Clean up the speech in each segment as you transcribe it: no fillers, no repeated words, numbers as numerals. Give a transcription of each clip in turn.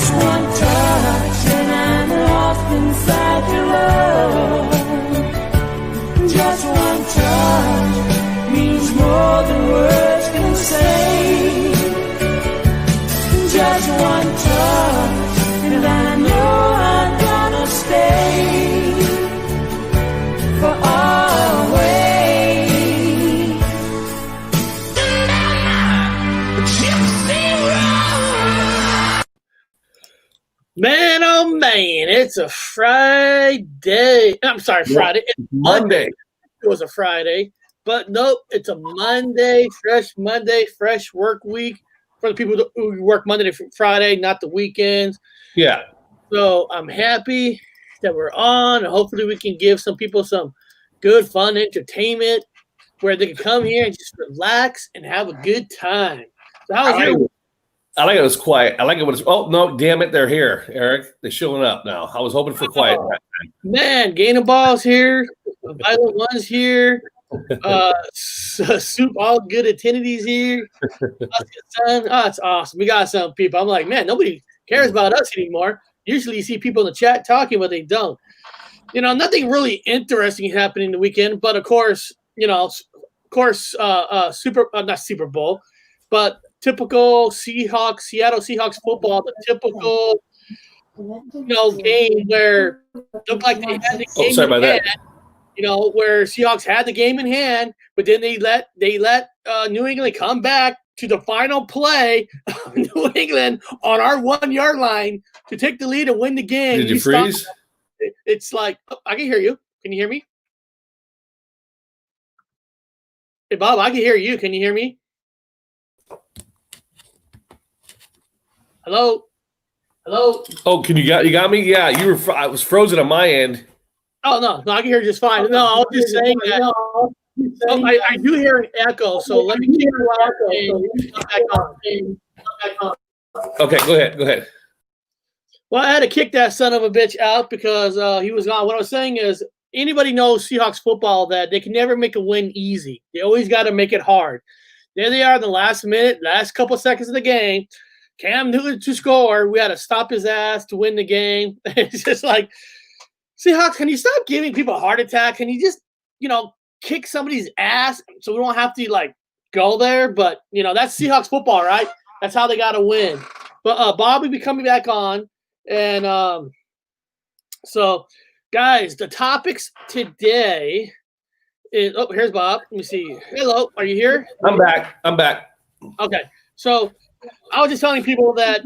one touch and I'm lost inside your love. Just one touch means more than words can say. Just one touch and I know I'm gonna stay for always. Gypsy road. Man, oh man, it's a Friday. I'm sorry, Friday. It's Monday. It was a Friday, but nope, it's a Monday, fresh work week for the people who work Monday to Friday, not the weekends. Yeah. So I'm happy that we're on, and hopefully we can give some people some good, fun entertainment where they can come here and just relax and have a good time. So how was your? I like it was quiet. I like it when it's, oh, no, damn it, they're here, Eric. They're showing up now. I was hoping for quiet. Man, Gainer Ball's here. Violent One's here. Soup, all good attentities here. Oh, it's awesome. We got some people. I'm like, man, nobody cares about us anymore. Usually you see people in the chat talking, but they don't. You know, nothing really interesting happening the weekend, but of course, not Super Bowl, but typical Seattle Seahawks football, the typical game where it looked like they had the game in hand. Where Seahawks had the game in hand, but then they let New England come back to the final play of New England on our 1 yard line to take the lead and win the game. Did you freeze? It's like, I can hear you. Can you hear me? Hey, Bob, I can hear you. Can you hear me? Hello? Oh, you got me? Yeah, I was frozen on my end. Oh, no, I can hear just fine. No, I was just saying that. I do hear an echo, so let me keep it back on. Okay, go ahead. Well, I had to kick that son of a bitch out because he was gone. What I was saying is, anybody knows Seahawks football that they can never make a win easy. They always got to make it hard. There they are in the last couple seconds of the game. Cam Newton to score. We had to stop his ass to win the game. It's just like, Seahawks, can you stop giving people a heart attack? Can you just, kick somebody's ass so we don't have to, go there? But, that's Seahawks football, right? That's how they got to win. But Bob will be coming back on. And so, guys, the topics today is – oh, here's Bob. Let me see. Hello. Are you here? I'm back. Okay. So, I was just telling people that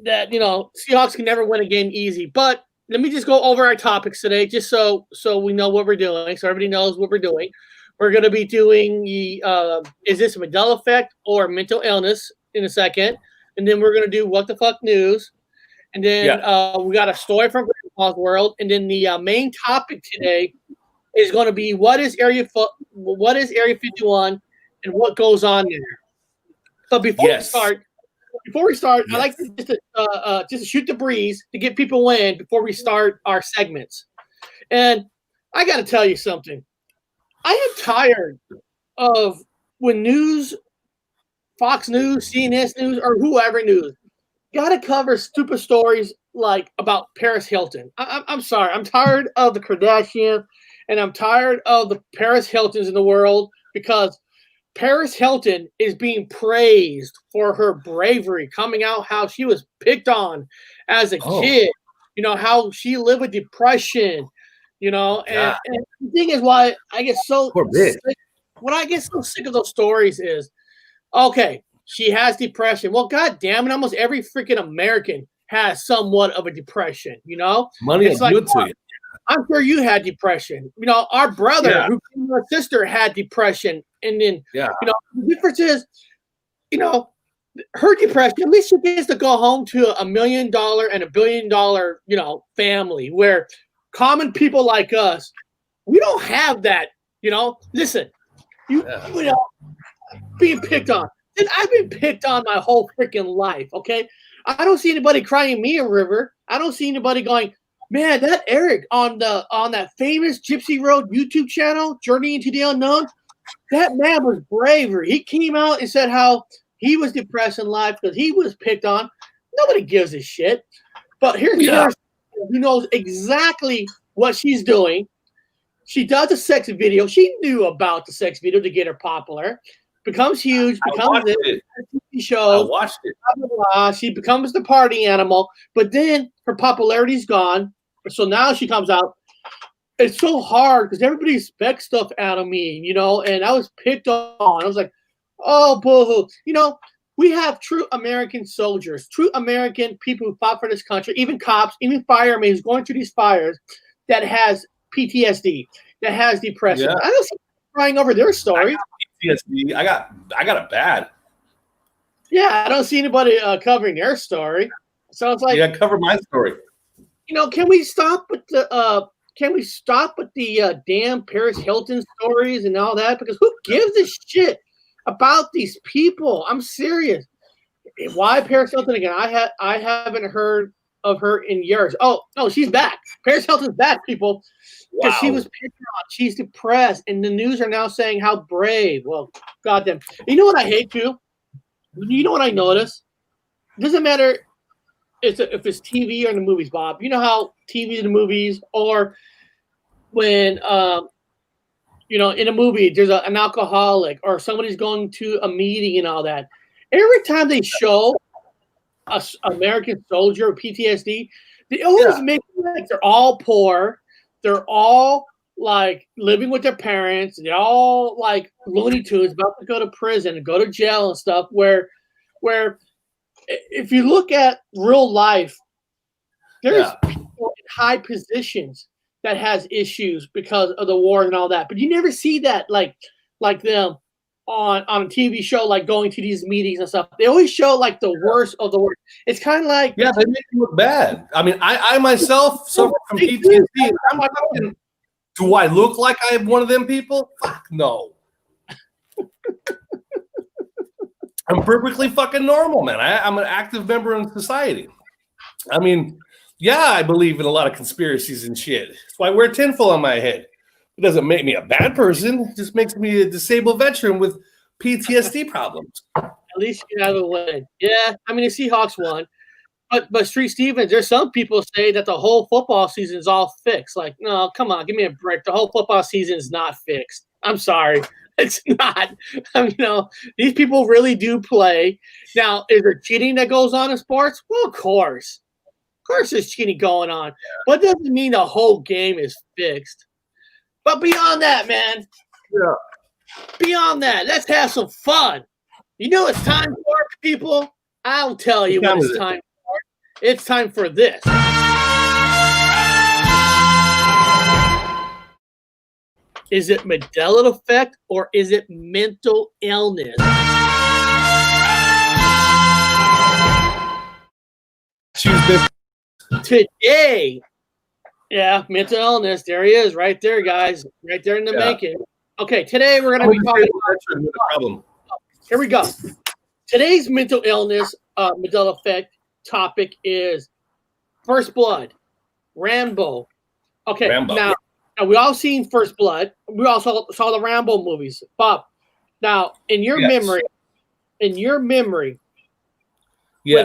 Seahawks can never win a game easy. But let me just go over our topics today just so we know what we're doing, so everybody knows what we're doing. We're going to be doing is this a Mandela effect or mental illness in a second. And then we're going to do what the fuck news. And then we got a story from Grandpa's World. And then the main topic today is going to be what is Area 51 and what goes on there. So before we start, I like to just shoot the breeze to get people in before we start our segments. And I got to tell you something. I am tired of when Fox News, CNN News, or whoever news, got to cover stupid stories like about Paris Hilton. I'm sorry. I'm tired of the Kardashians, and I'm tired of the Paris Hiltons in the world because Paris Hilton is being praised for her bravery, coming out how she was picked on as a kid, how she lived with depression, and the thing is why I get so sick, what I get so sick of those stories is, okay, she has depression. Well, God damn it, almost every freaking American has somewhat of a depression, Money is good to you. I'm sure you had depression. Our brother, who became our sister, had depression. And then, the difference is, her depression, at least she gets to go home to $1 million and $1 billion, family where common people like us, we don't have that, Listen, being picked on. I've been picked on my whole freaking life, okay? I don't see anybody crying me a river. I don't see anybody going, man, that Eric on that famous Gypsy Road YouTube channel, Journey into the Unknown, that man was braver. He came out and said how he was depressed in life because he was picked on. Nobody gives a shit. But here's Paris who knows exactly what she's doing. She does a sex video. She knew about the sex video to get her popular. Becomes huge. Becomes this TV show. I watched it. Blah, blah, blah. She becomes the party animal. But then her popularity's gone. So now she comes out. It's so hard because everybody expects stuff out of me, you know. And I was picked on. I was like, oh, boo-hoo. You know, we have true American soldiers, true American people who fought for this country, even cops, even firemen who's going through these fires that has PTSD, that has depression. I don't see crying over their stories. PTSD. I got it bad. Yeah, I don't see anybody covering their story. So it's like, cover my story. You know, can we stop with the damn Paris Hilton stories and all that? Because who gives a shit about these people? I'm serious. Why Paris Hilton again? I haven't heard of her in years. Oh no, she's back. Paris Hilton's back, people. Because she was picked on. She's depressed, and the news are now saying how brave. Well, goddamn. You know what I hate too? You know what I notice? It doesn't matter if it's TV or in the movies, Bob. You know how TV and the movies, or when you know, in a movie there's an alcoholic or somebody's going to a meeting and all that. Every time they show a American soldier with PTSD, they always make it like they're all poor. They're all like living with their parents. They're all like Looney Tunes, about to go to prison and go to jail and stuff. Where if you look at real life, there's people in high positions that has issues because of the war and all that. But you never see that like them on a TV show, like going to these meetings and stuff. They always show like the worst of the worst. It's kind of like, they make you look bad. I mean, I myself suffer from PTSD. Do I look like I'm one of them people? Fuck no. I'm perfectly fucking normal, man. I'm an active member in society. I mean, I believe in a lot of conspiracies and shit. That's why I wear tinfoil on my head. It doesn't make me a bad person. It just makes me a disabled veteran with PTSD problems. At least you have a win. Yeah, I mean, the Seahawks won. But Street Stevens, there's some people say that the whole football season is all fixed. Like, no, come on, give me a break. The whole football season is not fixed. I'm sorry. It's not. I mean, you know, these people really do play. Now, is there cheating that goes on in sports? Well, of course. Of course there's cheating going on. But it doesn't mean the whole game is fixed. But beyond that, man. Yeah. Beyond that, let's have some fun. You know it's time for, people? I'll tell you what it's time for. It's time for this. Is it Mandela effect or is it mental illness? Today, mental illness. There he is, right there, guys. Right there in the making. Okay, today we're going to be talking about. Here we go. Today's mental illness, Mandela effect topic is First Blood, Rambo. Okay, Rambo. Now we all seen First Blood. We also saw the Rambo movies. Bob, now in your memory, when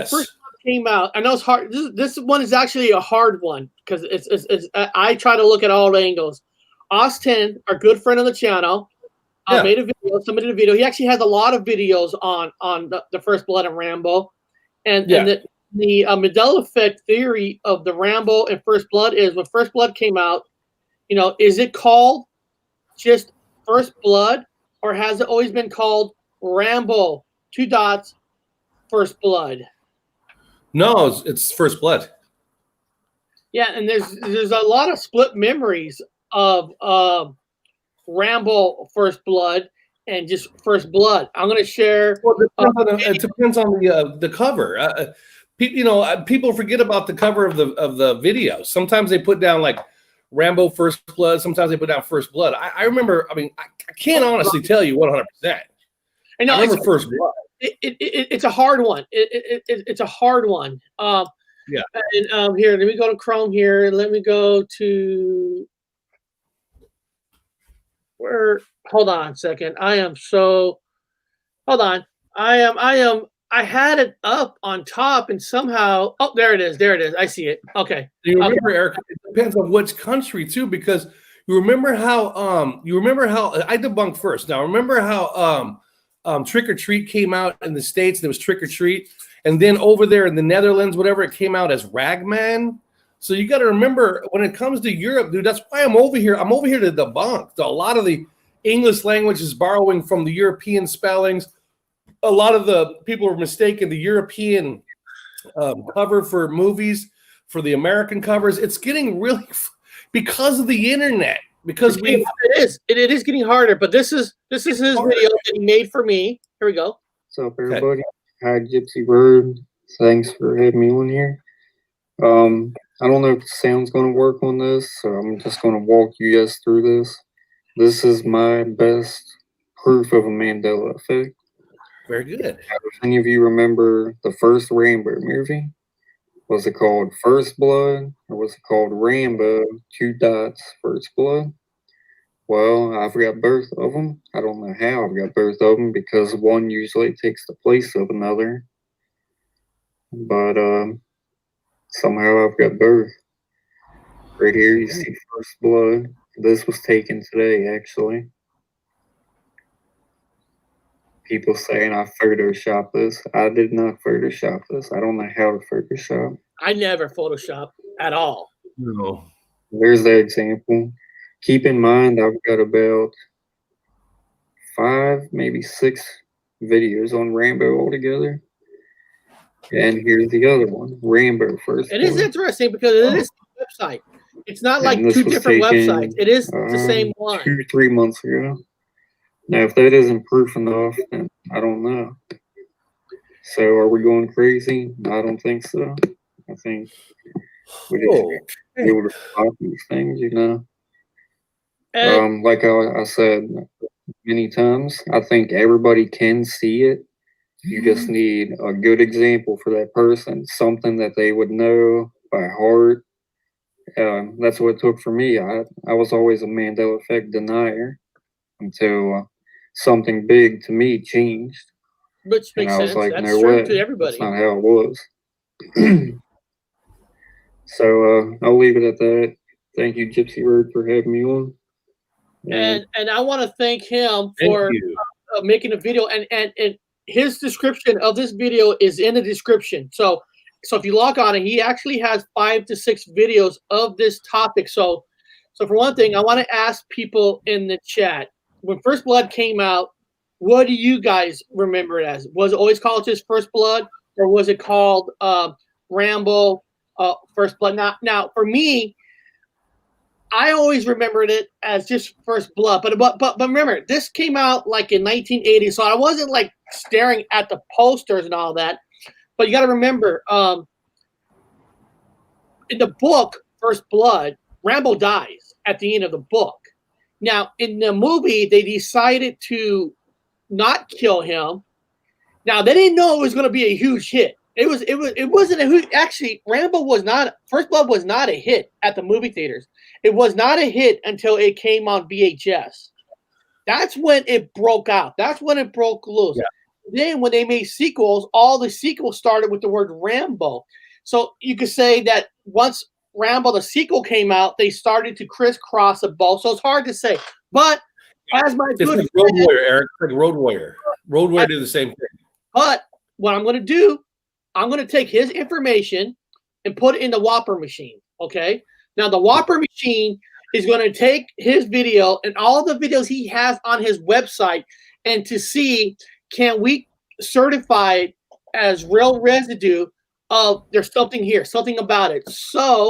First Blood came out, I know it's hard. This one is actually a hard one because it's I try to look at all angles. Austin, our good friend on the channel, made a video. Somebody did a video. He actually has a lot of videos on the First Blood and Rambo, and the Mandela effect theory of the Rambo and First Blood is when First Blood came out. You know, is it called just First Blood, or has it always been called Rambo? First Blood. No, it's First Blood. Yeah, and there's a lot of split memories of Rambo First Blood and just First Blood. I'm going to share. Well, it depends on the cover. People forget about the cover of the video. Sometimes they put down like Rambo First Blood. Sometimes they put down First Blood. I remember. I mean, I can't honestly tell you 100%. I remember First Blood. It's a hard one. It's a hard one. And here, let me go to Chrome here. Let me go to where. Hold on a second. Hold on. I I had it up on top, and somehow, oh, there it is. There it is. I see it. Okay. You remember, Eric? It depends on which country too, because you remember how I debunked first. Now remember how Trick or Treat came out in the States. There was Trick or Treat, and then over there in the Netherlands, whatever, it came out as Ragman. So you got to remember when it comes to Europe, dude. That's why I'm over here. I'm over here to debunk. A lot of the English language is borrowing from the European spellings. A lot of the people are mistaken the European cover for movies for the American covers. It's getting really because of the internet. Because it is getting harder. But this is his video that he made for me. Here we go. What's up, everybody? Hi, Gypsy Bird. Thanks for having me on here. I don't know if the sound's going to work on this, so I'm just going to walk you guys through this. This is my best proof of a Mandela effect. Very good. If any of you remember the first Rambo movie, was it called First Blood or was it called Rambo, First Blood? Well, I've got both of them. I don't know how I've got both of them because one usually takes the place of another. But somehow I've got both. Right here you see First Blood. This was taken today, actually. People saying I photoshopped this. I did not Photoshop this. I don't know how to Photoshop. I never Photoshop at all. No. There's that example. Keep in mind, I've got about 5, maybe 6 videos on Rambo altogether. And here's the other one, Rambo First. It is interesting because it is a website. It's not like 2 different websites. It is the same one. 2-3 months ago. Now, if that isn't proof enough, then I don't know. So, are we going crazy? No, I don't think so. I think we just be able to stop these things, you know. Like I said many times, I think everybody can see it. You just need a good example for that person, something that they would know by heart. That's what it took for me. I was always a Mandela effect denier until something big to me changed. Which makes and I was sense. like, That's no true way. to everybody. That's not how it was. So I'll leave it at that. Thank you, Gypsy Bird, for having me on. And I want to thank him for making a video. And his description of this video is in the description. So if you log on, and he actually has 5 to 6 videos of this topic. So for one thing, I want to ask people in the chat, when First Blood came out, what do you guys remember it as? Was it always called just First Blood, or was it called Rambo First Blood? Now for me, I always remembered it as just First Blood. But remember, this came out like in 1980, so I wasn't like staring at the posters and all that. But you got to remember, in the book First Blood, Rambo dies at the end of the book. Now, in the movie, they decided to not kill him. Now, they didn't know it was going to be a huge hit. It wasn't a huge. Actually, Rambo was not. First Blood was not a hit at the movie theaters. It was not a hit until it came on VHS. That's when it broke out. That's when it broke loose. Yeah. Then, when they made sequels, all the sequels started with the word Rambo. So you could say that once Rambo, the sequel, came out, they started to crisscross the both. So it's hard to say. But as my good friend, Road Warrior, Eric, like Road Warrior. Road Warrior did the same thing. But what I'm going to do, I'm going to take his information and put it in the Whopper machine. Okay. Now the Whopper machine is going to take his video and all the videos he has on his website, and to see, can we certify it as real residue of there's something here, something about it. So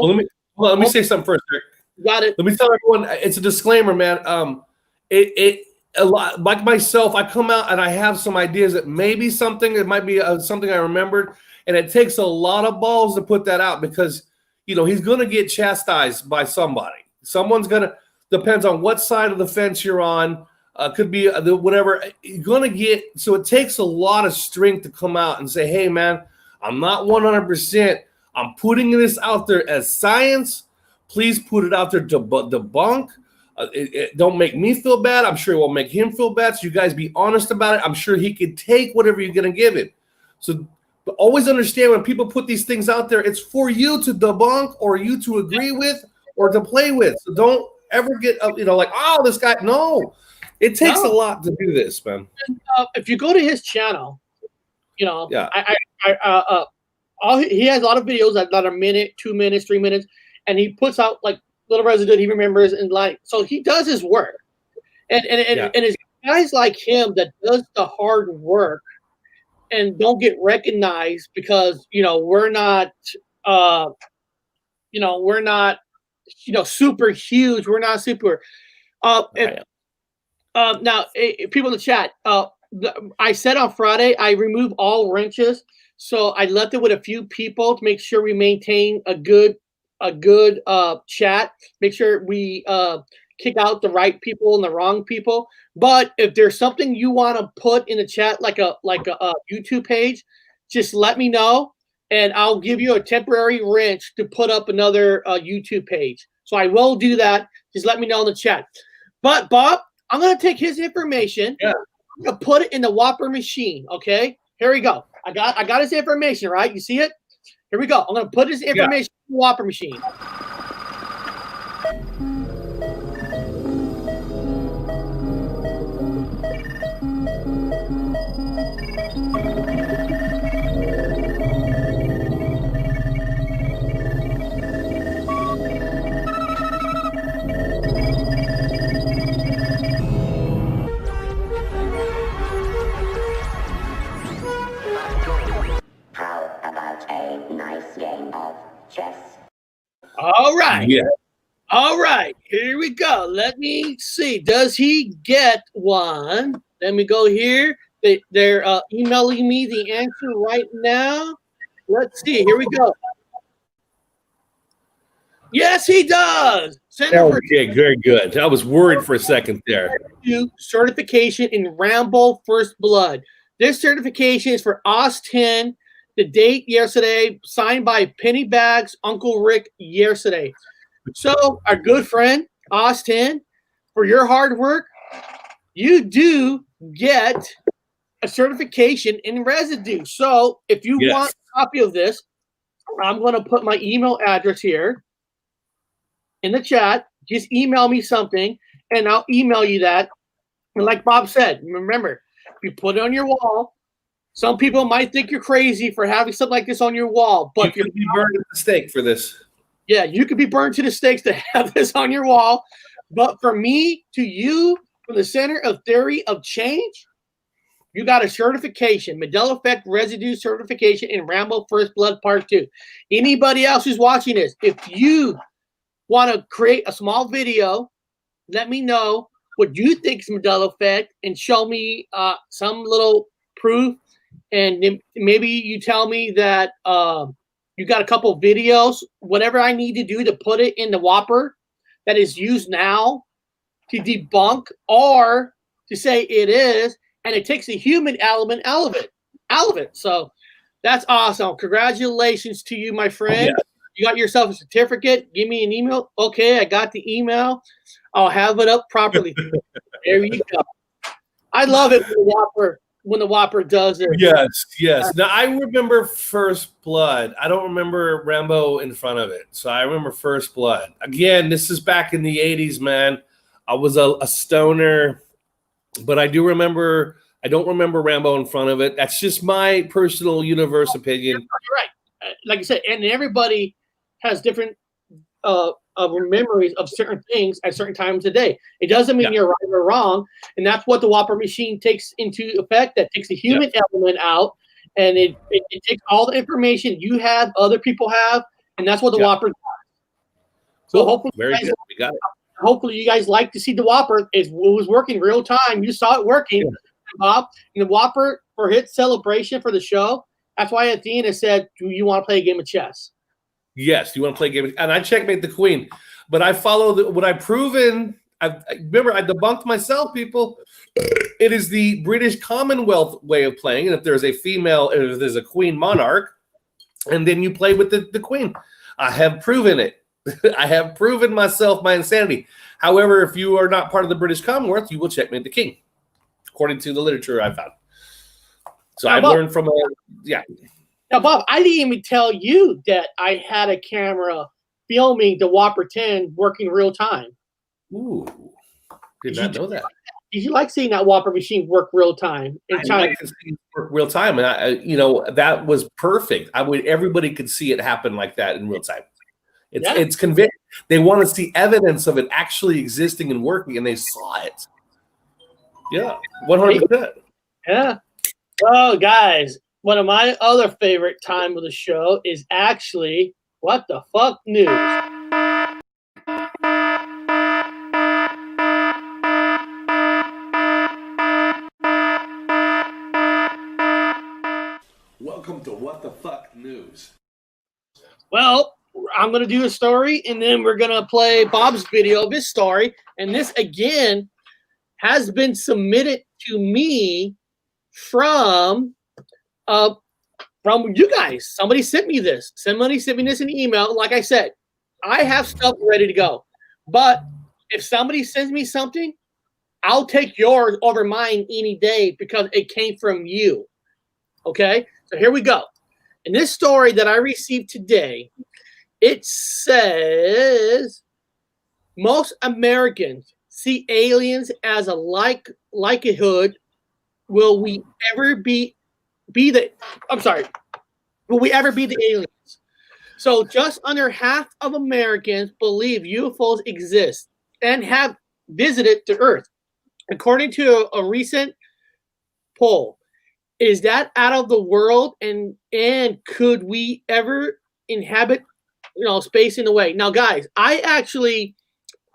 let me say something first, Rick. Got it. Let me tell everyone, it's a disclaimer, man. A lot like myself, I come out and I have some ideas that maybe something, it might be something I remembered, and it takes a lot of balls to put that out because, you know, he's going to get chastised by somebody. Someone's going to, depends on what side of the fence you're on, could be whatever, you're going to get, so it takes a lot of strength to come out and say, hey, man, I'm not 100%. I'm putting this out there as science. Please put it out there to debunk. It don't make me feel bad. I'm sure it won't make him feel bad. So you guys be honest about it. I'm sure he could take whatever you're going to give him. So always understand when people put these things out there, it's for you to debunk or you to agree with or to play with. So don't ever get up, like, oh, this guy. No, it takes a lot to do this, man. If you go to his channel, Yeah. He has a lot of videos that are a minute, 2 minutes, 3 minutes, and he puts out like little residue he remembers, and like, so he does his work, and it's guys like him that does the hard work and don't get recognized because we're not super huge, we're not super now people in the chat, I said on Friday I remove all wrenches, so I left it with a few people to make sure we maintain a good chat, make sure we kick out the right people and the wrong people. But if there's something you want to put in the chat, like a YouTube page, just let me know, and I'll give you a temporary wrench to put up another YouTube page. So I will do that. Just let me know in the chat. But Bob, I'm gonna take his information. Yeah. I'm gonna put it in the Whopper machine. Okay, here we go. I got his information, right? You see it? Here we go. I'm gonna put his information in the Whopper machine. How about a nice game of chess? All right. Yeah. All right. Here we go. Let me see. Does he get one? Let me go here. They're emailing me the answer right now. Let's see. Here we go. Yes, he does. Okay, very good. I was worried for a second there. Certification in Rambo First Blood. This certification is for Austin. The date yesterday, signed by Pennybags Uncle Rick yesterday. So our good friend Austin, for your hard work, you do get a certification in residue. So if you want a copy of this, I'm going to put my email address here in the chat. Just email me something, and I'll email you that. And like Bob said, remember, if you put it on your wall, some people might think you're crazy for having something like this on your wall, but you could be burned at the stake for this. Yeah, you could be burned to the stakes to have this on your wall. But for me, to you, from the Center of Theory of Change, you got a certification, Mandela Effect Residue Certification in Rambo First Blood Part 2. Anybody else who's watching this, if you want to create a small video, let me know what you think is Mandela Effect and show me some little proof. And then maybe you tell me that you got a couple videos, whatever I need to do to put it in the Whopper that is used now to debunk or to say it is, and it takes the human element out of it. So that's awesome. Congratulations to you, my friend. Yeah. You got yourself a certificate. Give me an email. Okay, I got the email. I'll have it up properly. There you go. I love it when the Whopper does it. Yes. Now I remember First Blood. I don't remember Rambo in front of it. So I remember First Blood. Again, this is back in the 80s, man. I was a stoner, but I don't remember Rambo in front of it. That's just my personal universe opinion. You're right. Like I said, and everybody has different memories of certain things at certain times of the day. It doesn't mean you're right or wrong, and that's what the Whopper machine takes into effect. That takes the human element out, and it takes all the information you have, other people have, and that's what the Whopper does. So hopefully, very good. We got it. Hopefully, you guys like to see the Whopper. It was working real time. You saw it working, Bob. And the Whopper for his celebration for the show. That's why at the end I said, "Do you want to play a game of chess?" Yes, you want to play games, and I checkmate the queen, but I follow what I've proven. I debunked myself, people. It is the British Commonwealth way of playing, and if there's a queen monarch, and then you play with the queen. I have proven it. I have proven myself my insanity. However, if you are not part of the British Commonwealth, you will checkmate the king, according to the literature I found. So Now, I've Bob, learned from yeah. Now, Bob, I didn't even tell you that I had a camera filming the Whopper 10 working real time. Ooh, did not know that. Did you like seeing that Whopper machine work real time in I China? like to see it work real time, and that was perfect. Everybody could see it happen like that in real time. It's convincing. They want to see evidence of it actually existing and working, and they saw it. Yeah, 100%. Yeah. Well, guys, one of my other favorite time of the show is actually What the Fuck News. Welcome to What the Fuck News. Well, I'm going to do a story, and then we're going to play Bob's video of his story. And this, again, has been submitted to me from you guys. Somebody sent me this. Somebody sent me this in email. Like I said, I have stuff ready to go. But if somebody sends me something, I'll take yours over mine any day because it came from you. Okay? So here we go. In this story that I received today, it says most Americans see aliens as a likelihood. Will we ever be the aliens? So just under half of Americans believe UFOs exist and have visited the Earth. According to a recent poll, is that out of the world? And could we ever inhabit, space in a way? Now, guys, I actually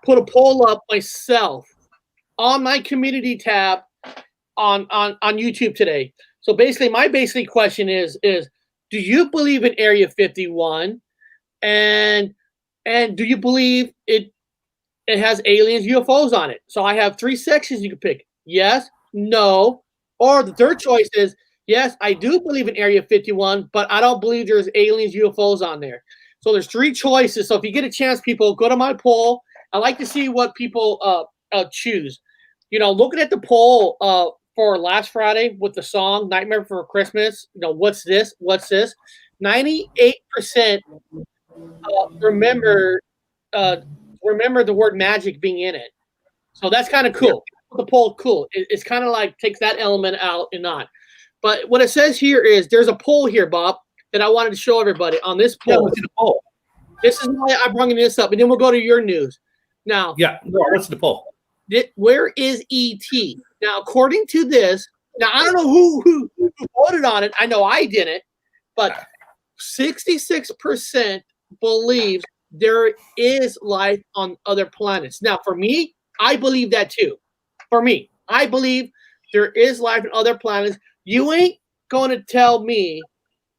put a poll up myself on my community tab on YouTube today. So basically, my question is do you believe in Area 51? And do you believe it has aliens, UFOs on it? So I have 3 sections you can pick. Yes, no, or the third choice is, yes, I do believe in Area 51, but I don't believe there's aliens, UFOs on there. So there's 3 choices. So if you get a chance, people, go to my poll. I like to see what people choose. Looking at the poll for last Friday with the song Nightmare Before Christmas, what's this? 98% remember the word magic being in it. So that's kind of cool. The poll, cool. It's kind of like takes that element out and not. But what it says here is there's a poll here, Bob, that I wanted to show everybody on this poll. Yeah, let's do the poll. This is why I'm bringing this up, and then we'll go to your news. Now, let's do the poll. Where is ET? Now, according to this, now I don't know who voted on it. I know I didn't, but 66% believes there is life on other planets. Now, for me, I believe that too. For me, I believe there is life on other planets. You ain't going to tell me.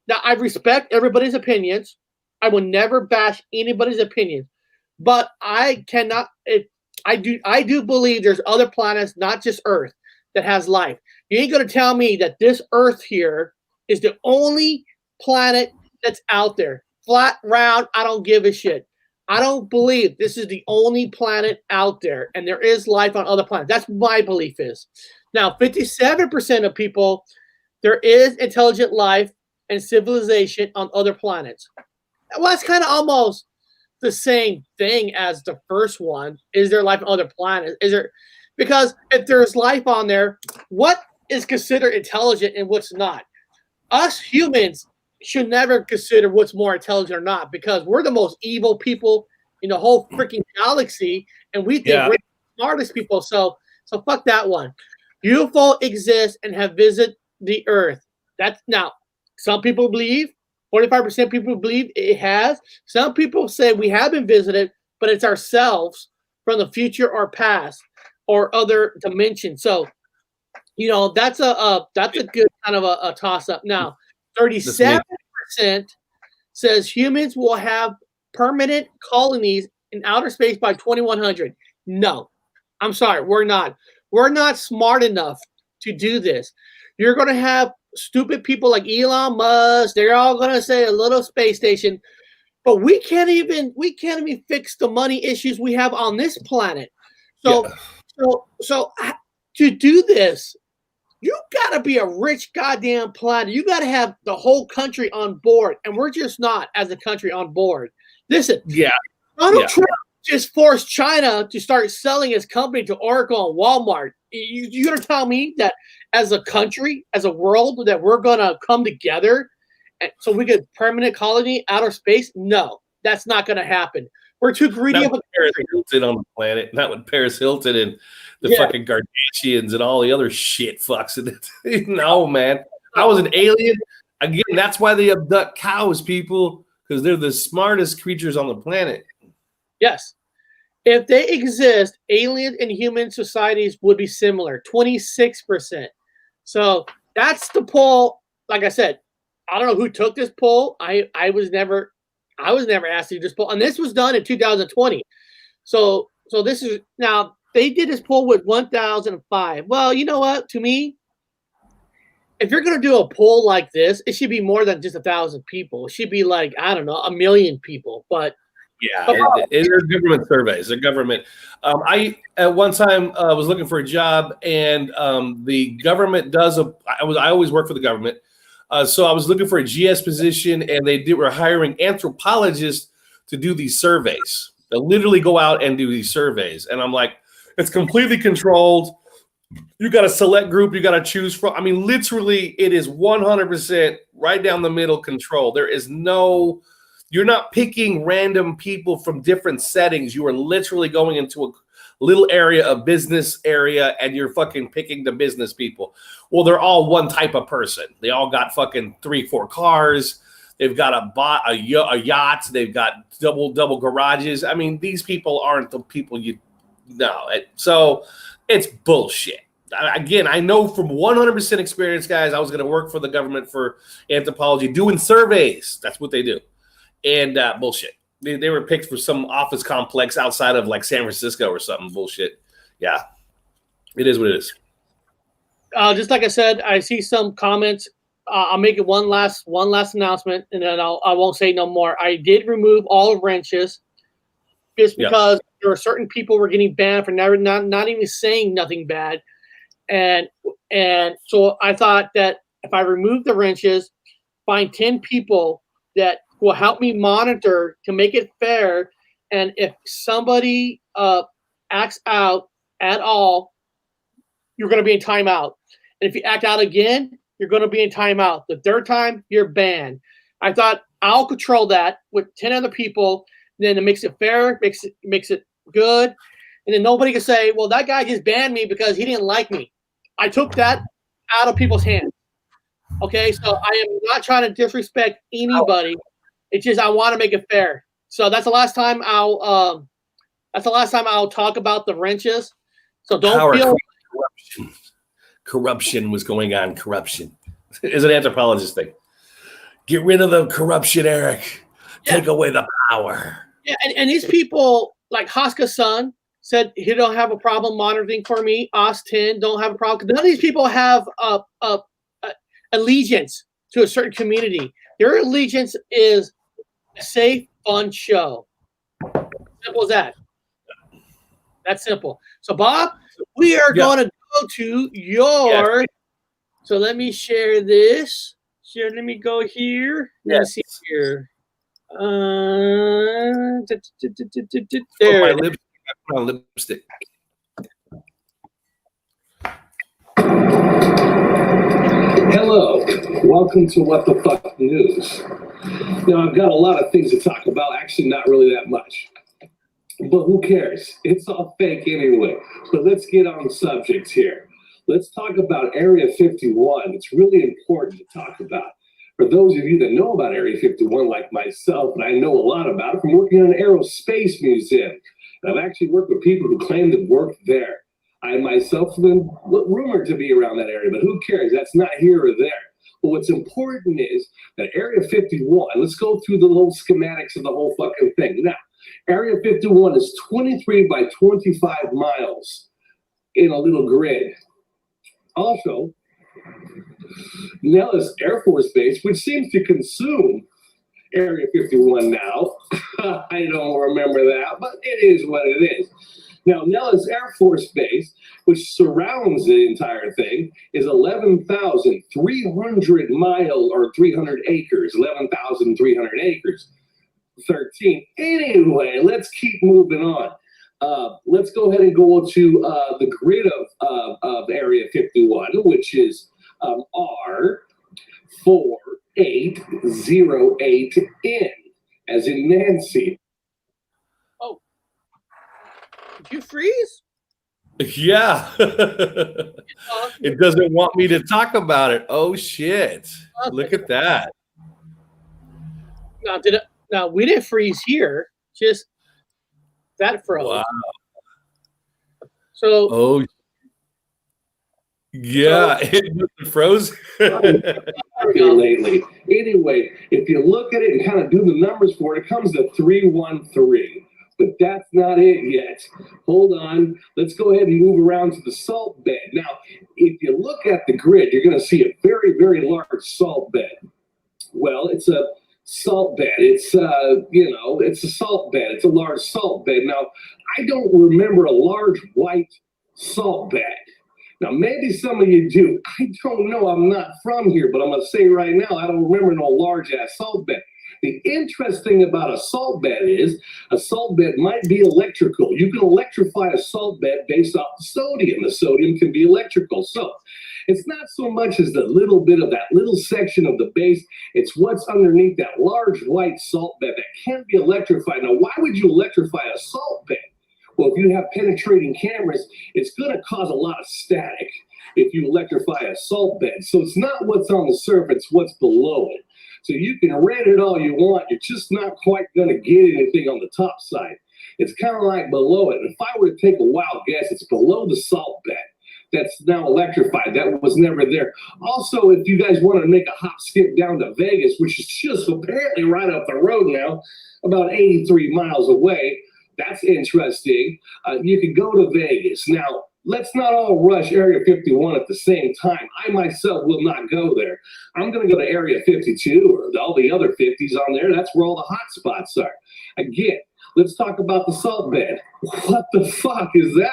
Now, I respect everybody's opinions. I will never bash anybody's opinions, but I cannot. I do believe there's other planets, not just Earth, that has life. You ain't going to tell me that this Earth here is the only planet that's out there. Flat, round, I don't give a shit. I don't believe this is the only planet out there, and there is life on other planets. That's my belief is. Now, 57% of people, there is intelligent life and civilization on other planets. Well, that's kind of almost the same thing as the first one. Is there life on other planets? Because if there's life on there, what is considered intelligent and what's not? Us humans should never consider what's more intelligent or not, because we're the most evil people in the whole freaking galaxy, and we think we're the smartest people. So fuck that one. UFO exists and have visited the Earth. That's now. Some people believe. 45% people believe it has. Some people say we have been visited, but it's ourselves from the future or past or other dimensions. So, that's a good kind of a toss up. Now, 37% says humans will have permanent colonies in outer space by 2100. No, I'm sorry, we're not. We're not smart enough to do this. You're going to have stupid people like Elon Musk. They're all going to say a little space station, but we can't even fix the money issues we have on this planet. So to do this, You gotta be a rich goddamn planet. You gotta have the whole country on board, and we're just not as a country on board. Listen, Yeah. Donald Trump just forced China to start selling his company to Oracle and Walmart. You gonna tell me that as a country, as a world, that we're gonna come together so we get permanent colony outer space? No, that's not gonna happen. We're too greedy of a Paris Hilton on the planet. Not with Paris Hilton and the fucking Kardashians and all the other shit fucks in it. No, man. I was an alien. Again, that's why they abduct cows, people, because they're the smartest creatures on the planet. Yes. If they exist, alien and human societies would be similar, 26%. So that's the poll. Like I said, I don't know who took this poll. I was never asked to do this poll, and this was done in 2020. So this is now they did this poll with 1,005. Well, you know what? To me, if you're gonna do a poll like this, it should be more than just 1,000 people. It should be like, I don't know, 1 million people. But they're government surveys. They're government. I at one time was looking for a job, and the government does I always work for the government. So I was looking for a GS position, and were hiring anthropologists to do these surveys. They literally go out and do these surveys, and I'm like, it's completely controlled. You got a select group you got to choose from. I mean, literally, it is 100% right down the middle control. There is no, you're not picking random people from different settings. You are literally going into a little area, a business area, and you're fucking picking the business people. Well, they're all one type of person. They all got fucking 3-4 cars. They've got a yacht. They've got double garages. I mean, these people aren't the people you know. So it's bullshit. Again, I know from 100% experience, guys, I was going to work for the government for anthropology, doing surveys. That's what they do. And bullshit. They were picked for some office complex outside of like San Francisco or something. Bullshit. Yeah, it is what it is. Just like I said, I see some comments. I'll make it one last announcement, and then I won't say no more. I did remove all wrenches just because there were certain people who were getting banned for not even saying nothing bad, and so I thought that if I remove the wrenches, find 10 people that will help me monitor to make it fair, and if somebody acts out at all, you're going to be in timeout. And if you act out again, you're going to be in timeout. The third time, you're banned. I thought I'll control that with 10 other people. Then it makes it fair, makes it good. And then nobody can say, well, that guy just banned me because he didn't like me. I took that out of people's hands. Okay, so I am not trying to disrespect anybody. It's just I want to make it fair. So that's the last time I'll talk about the wrenches. So don't feel corruption was going on. Corruption is an anthropologist thing. Get rid of the corruption, Eric. Take away the power. Yeah, and these people, like Haska's son, said he don't have a problem monitoring for me. Austin don't have a problem. None of these people have allegiance to a certain community. Their allegiance is a safe, fun show. Simple as that. That's simple. So, Bob, we are going to go to your. So let me share this. Let me go here. Let me see here. There. My lipstick. Hello, welcome to What the Fuck News. Now, I've got a lot of things to talk about, actually not really that much. But who cares? It's all fake anyway. So let's get on the subject here. Let's talk about Area 51. It's really important to talk about. For those of you that know about Area 51, like myself, and I know a lot about it from working in an aerospace museum. And I've actually worked with people who claim to work there. I myself have been rumored to be around that area, but who cares? That's not here or there. But what's important is that Area 51, let's go through the little schematics of the whole fucking thing. Now, Area 51 is 23 by 25 miles in a little grid. Also, Nellis Air Force Base, which seems to consume Area 51 now. I don't remember that, but it is what it is. Now, Nellis Air Force Base which surrounds the entire thing, is 11,300 miles or 300 acres. 11,300 acres. 13. Anyway, let's keep moving on. Let's go ahead and go to the grid of Area 51, which is R4808N, as in Nancy. Oh, did you freeze? Yeah. It doesn't want me to talk about it. Oh shit. Look at that. Now we didn't freeze here. Just that froze. Wow. So Oh yeah, it froze. Lately. Anyway, if you look at it and kind of do the numbers for it, it comes to 313. But that's not it yet. Hold on. Let's go ahead and move around to the salt bed. Now, if you look at the grid, you're going to see a very, very large salt bed. Well, it's a salt bed. It's it's a salt bed. It's a large salt bed. Now, I don't remember a large white salt bed. Now, maybe some of you do. I don't know. I'm not from here, but I'm going to say right now, I don't remember no large ass salt bed. The interesting about a salt bed is a salt bed might be electrical. You can electrify a salt bed based off the sodium. The sodium can be electrical. So it's not so much as the little bit of that little section of the base. It's what's underneath that large white salt bed that can be electrified. Now, why would you electrify a salt bed? Well, if you have penetrating cameras, it's going to cause a lot of static if you electrify a salt bed. So it's not what's on the surface, it's what's below it. So you can rent it all you want. You're just not quite going to get anything on the top side. It's kind of like below it. If I were to take a wild guess, it's below the salt bed that's now electrified. That was never there. Also, if you guys want to make a hop skip down to Vegas, which is just apparently right up the road now, about 83 miles away, that's interesting. You can go to Vegas. Now, let's not all rush Area 51 at the same time. I myself will not go there. I'm going to go to Area 52 or all the other 50s on there. That's where all the hot spots are. Again, let's talk about the salt bed. What the fuck is that?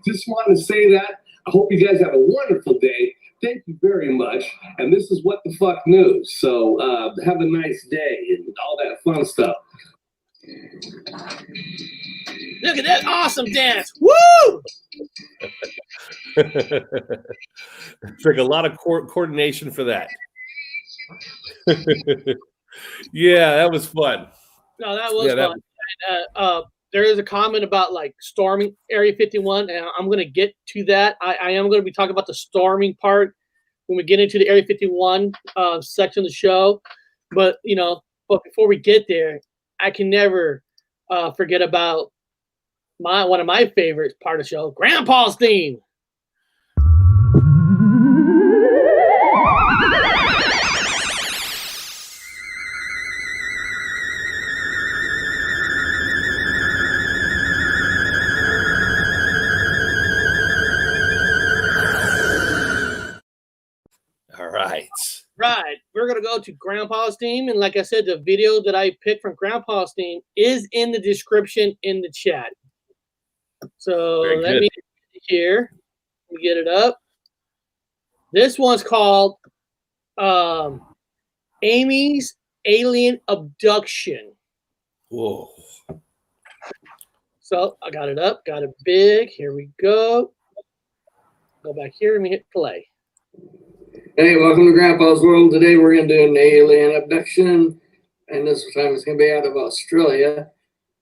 Just wanted to say that. I hope you guys have a wonderful day. Thank you very much. And this is What the Fuck News. So have a nice day and all that fun stuff. look at that awesome dance. Woo! It took a lot of coordination for that. Yeah, that was fun. No, that was fun. There is a comment about like storming Area 51, and I'm going to get to that. I am going to be talking about the storming part when we get into the Area 51 section of the show. But before we get there, I can never forget about one of my favorite part of the show, Grandpa's theme. Right, we're gonna go to Grandpa's theme, and like I said, the video that I picked from Grandpa's theme is in the description in the chat. So let me get it up. This one's called Amy's Alien Abduction. Whoa! So I got it up, got it big. Here we go. Go back here. Let me hit play. Hey, welcome to Grandpa's World. Today we're going to do an alien abduction, and this time it's going to be out of Australia.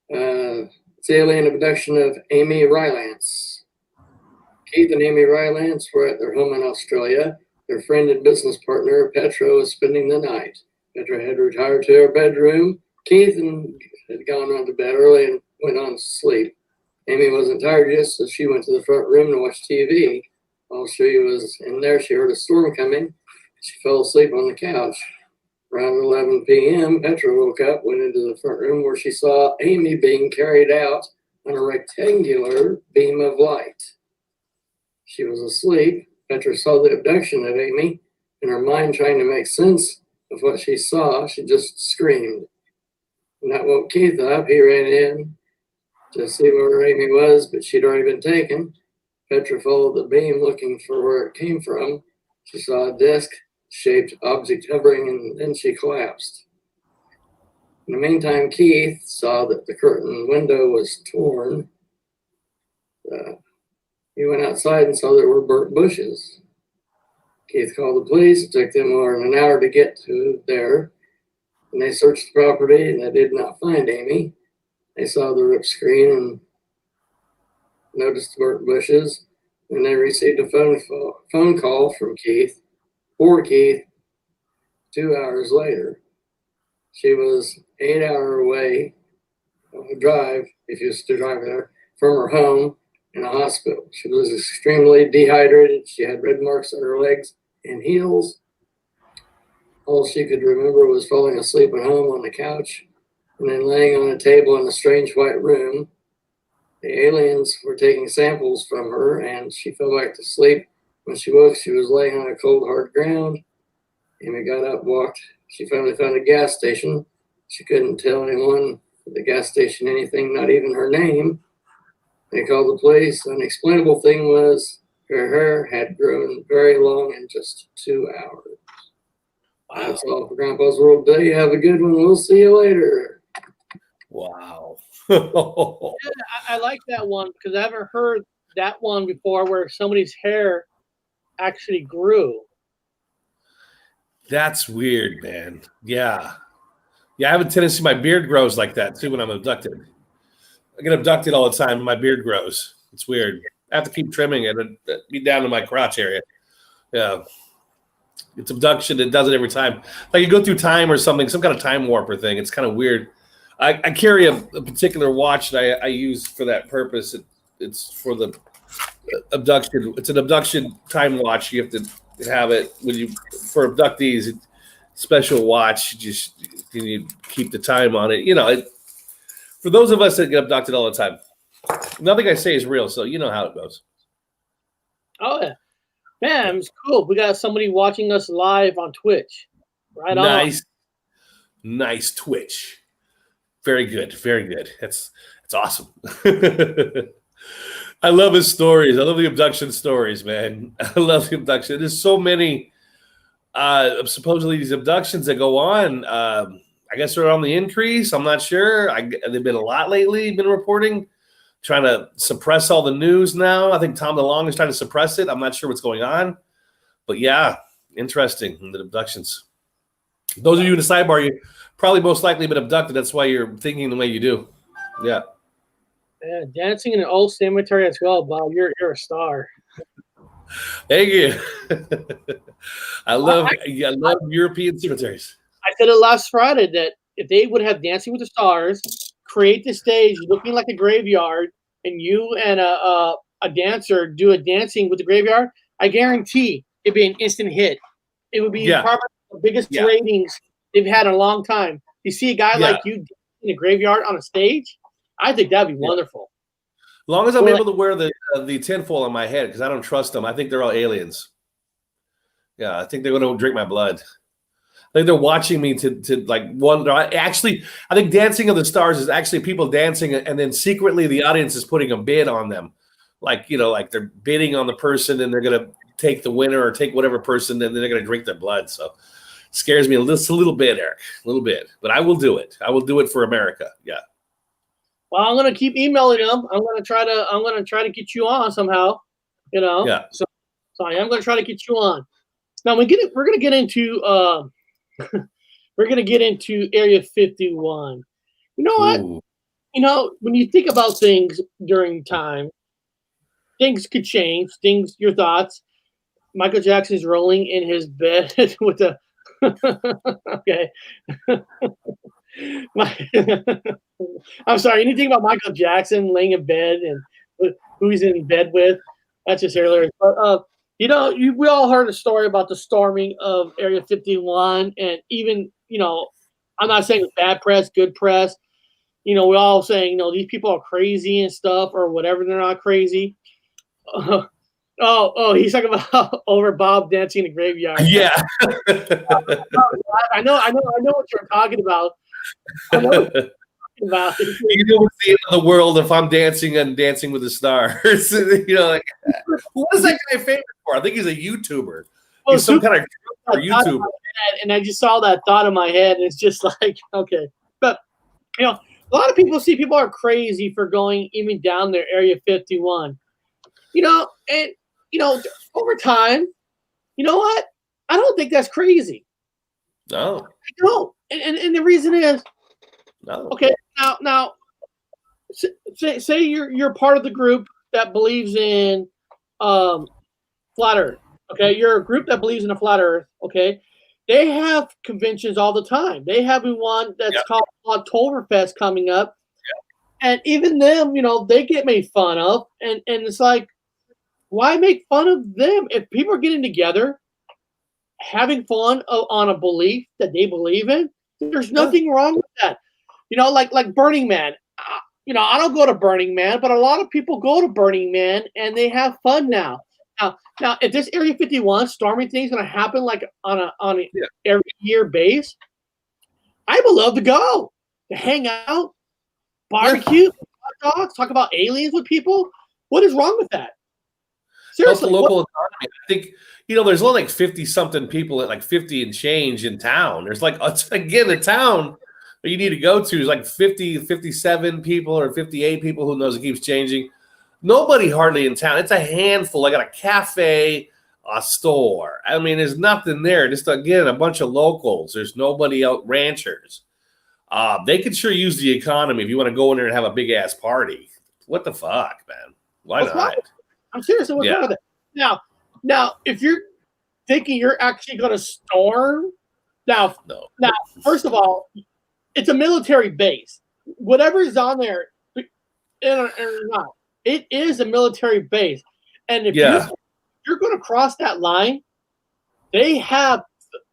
It's the alien abduction of Amy Rylance. Keith and Amy Rylance were at their home in Australia. Their friend and business partner, Petra, was spending the night. Petra had retired to her bedroom. Keith had gone on to bed early and went on to sleep. Amy wasn't tired yet, so she went to the front room to watch TV. While she was in there, she heard a storm coming. She fell asleep on the couch. Around 11 p.m., Petra woke up, went into the front room where she saw Amy being carried out on a rectangular beam of light. She was asleep. Petra saw the abduction of Amy. In her mind, trying to make sense of what she saw, she just screamed. And that woke Keith up. He ran in to see where Amy was, but she'd already been taken. Petra followed the beam looking for where it came from. She saw a disc-shaped object hovering, and then she collapsed. In the meantime, Keith saw that the curtain window was torn. He went outside and saw there were burnt bushes. Keith called the police. It took them more than an hour to get to there. And they searched the property and they did not find Amy. They saw the ripped screen and noticed the burnt bushes. And they received a phone call from Keith, for Keith, 2 hours later. She was 8 hours away on a drive, if you used to drive there, from her home in a hospital. She was extremely dehydrated. She had red marks on her legs and heels. All she could remember was falling asleep at home on the couch and then laying on a table in a strange white room. The aliens were taking samples from her and she fell back to sleep. When she woke, she was laying on a cold, hard ground. Amy got up, walked. She finally found a gas station. She couldn't tell anyone at the gas station anything, not even her name. They called the police. The unexplainable thing was her hair had grown very long in just 2 hours. Wow. That's all for Grandpa's World Day. Have a good one. We'll see you later. Wow. Yeah, I like that one because I haven't heard that one before where somebody's hair actually grew. That's weird, man. Yeah. Yeah, I have a tendency, my beard grows like that too when I'm abducted. I get abducted all the time and my beard grows. It's weird. I have to keep trimming it and be down to my crotch area. Yeah. It's abduction. It does it every time. Like you go through time or something, some kind of time warper thing. It's kind of weird. I carry a particular watch that I use for that purpose. It's for the abduction. It's an abduction time watch. You have to have it when you for abductees. Special watch. You keep the time on it. You know, for those of us that get abducted all the time, nothing I say is real. So you know how it goes. Oh yeah, man, it's cool. We got somebody watching us live on Twitch. Right on. Nice Twitch. Very good. Very good. That's awesome. I love his stories. I love the abduction stories, man. I love the abduction. There's so many supposedly these abductions that go on. I guess they're on the increase. I'm not sure. They've been a lot lately, been reporting, trying to suppress all the news now. I think Tom DeLonge is trying to suppress it. I'm not sure what's going on. But yeah, interesting, the abductions. Those of you in the sidebar, you probably most likely been abducted. That's why you're thinking the way you do. Yeah. Yeah, dancing in an old cemetery as well, Bob. You're a star. Thank you. I love European cemeteries. I said it last Friday that if they would have Dancing with the Stars, create the stage looking like a graveyard, and you and a dancer do a dancing with the graveyard, I guarantee it'd be an instant hit. It would be probably the biggest ratings they've had in a long time. You see a guy like you in a graveyard on a stage, I think that'd be wonderful. As long as I'm able to wear the tinfoil on my head, because I don't trust them. I think they're all aliens. Yeah, I think they're going to drink my blood. I think they're watching me to like wonder. Actually, I think Dancing of the Stars is actually people dancing, and then secretly the audience is putting a bid on them. Like, you know, like they're bidding on the person, and they're going to take the winner or take whatever person, and then they're going to drink their blood. So it scares me a little bit, Eric, a little bit. But I will do it. I will do it for America. Yeah. Well, I'm gonna keep emailing them. I'm gonna try to get you on somehow. You know. Yeah. So I am gonna try to get you on. Now we're gonna get into Area 51. You know what? Ooh. You know, when you think about things during time, things could change. Your thoughts. Michael Jackson's rolling in his bed with a. Okay. I'm sorry. Anything about Michael Jackson laying in bed and who he's in bed with? That's just hilarious. But you know, we all heard a story about the storming of Area 51, and even I'm not saying it's bad press, good press. You know, we're all saying these people are crazy and stuff or whatever. They're not crazy. Oh, he's talking about over Bob dancing in the graveyard. Yeah. I know what you're talking about. I know about it. You know, it's the end of the world if I'm dancing and Dancing with the Stars. You know, like, what is that guy famous for? I think he's a YouTuber. Well, He's some kind of YouTuber. And I just saw that thought in my head, and it's just like, okay. But, you know, a lot of people are crazy for going even down there, Area 51. You know, and, you know, over time, you know what? I don't think that's crazy. No. I don't. And the reason is, No. okay, now, say you're part of the group that believes in flat Earth. Okay, you're a group that believes in a flat Earth. Okay, they have conventions all the time. They have one that's called Oktoberfest coming up, and even them, you know, they get made fun of, and it's like, why make fun of them if people are getting together, having fun on a belief that they believe in? There's nothing wrong with that. You know, like Burning Man. You know, I don't go to Burning Man, but a lot of people go to Burning Man and they have fun now. Now, if this Area 51 storming thing is going to happen like on a every year base, I would love to go to hang out, barbecue, hot dogs, talk about aliens with people. What is wrong with that? Seriously, the local economy. I think, you know, there's only like 50 something people at like 50 and change in town. There's like, again, the town that you need to go to is like 50, 57 people or 58 people. Who knows? It keeps changing. Nobody hardly in town. It's a handful. I got a cafe, a store. I mean, there's nothing there. Just, again, a bunch of locals. There's nobody out, ranchers. They could sure use the economy if you want to go in there and have a big-ass party. What the fuck, man? Why not? I'm serious. What's wrong with it? Now, if you're thinking you're actually going to storm, now, first of all, it's a military base. Whatever is on there, it is a military base. And if you're going to cross that line, they have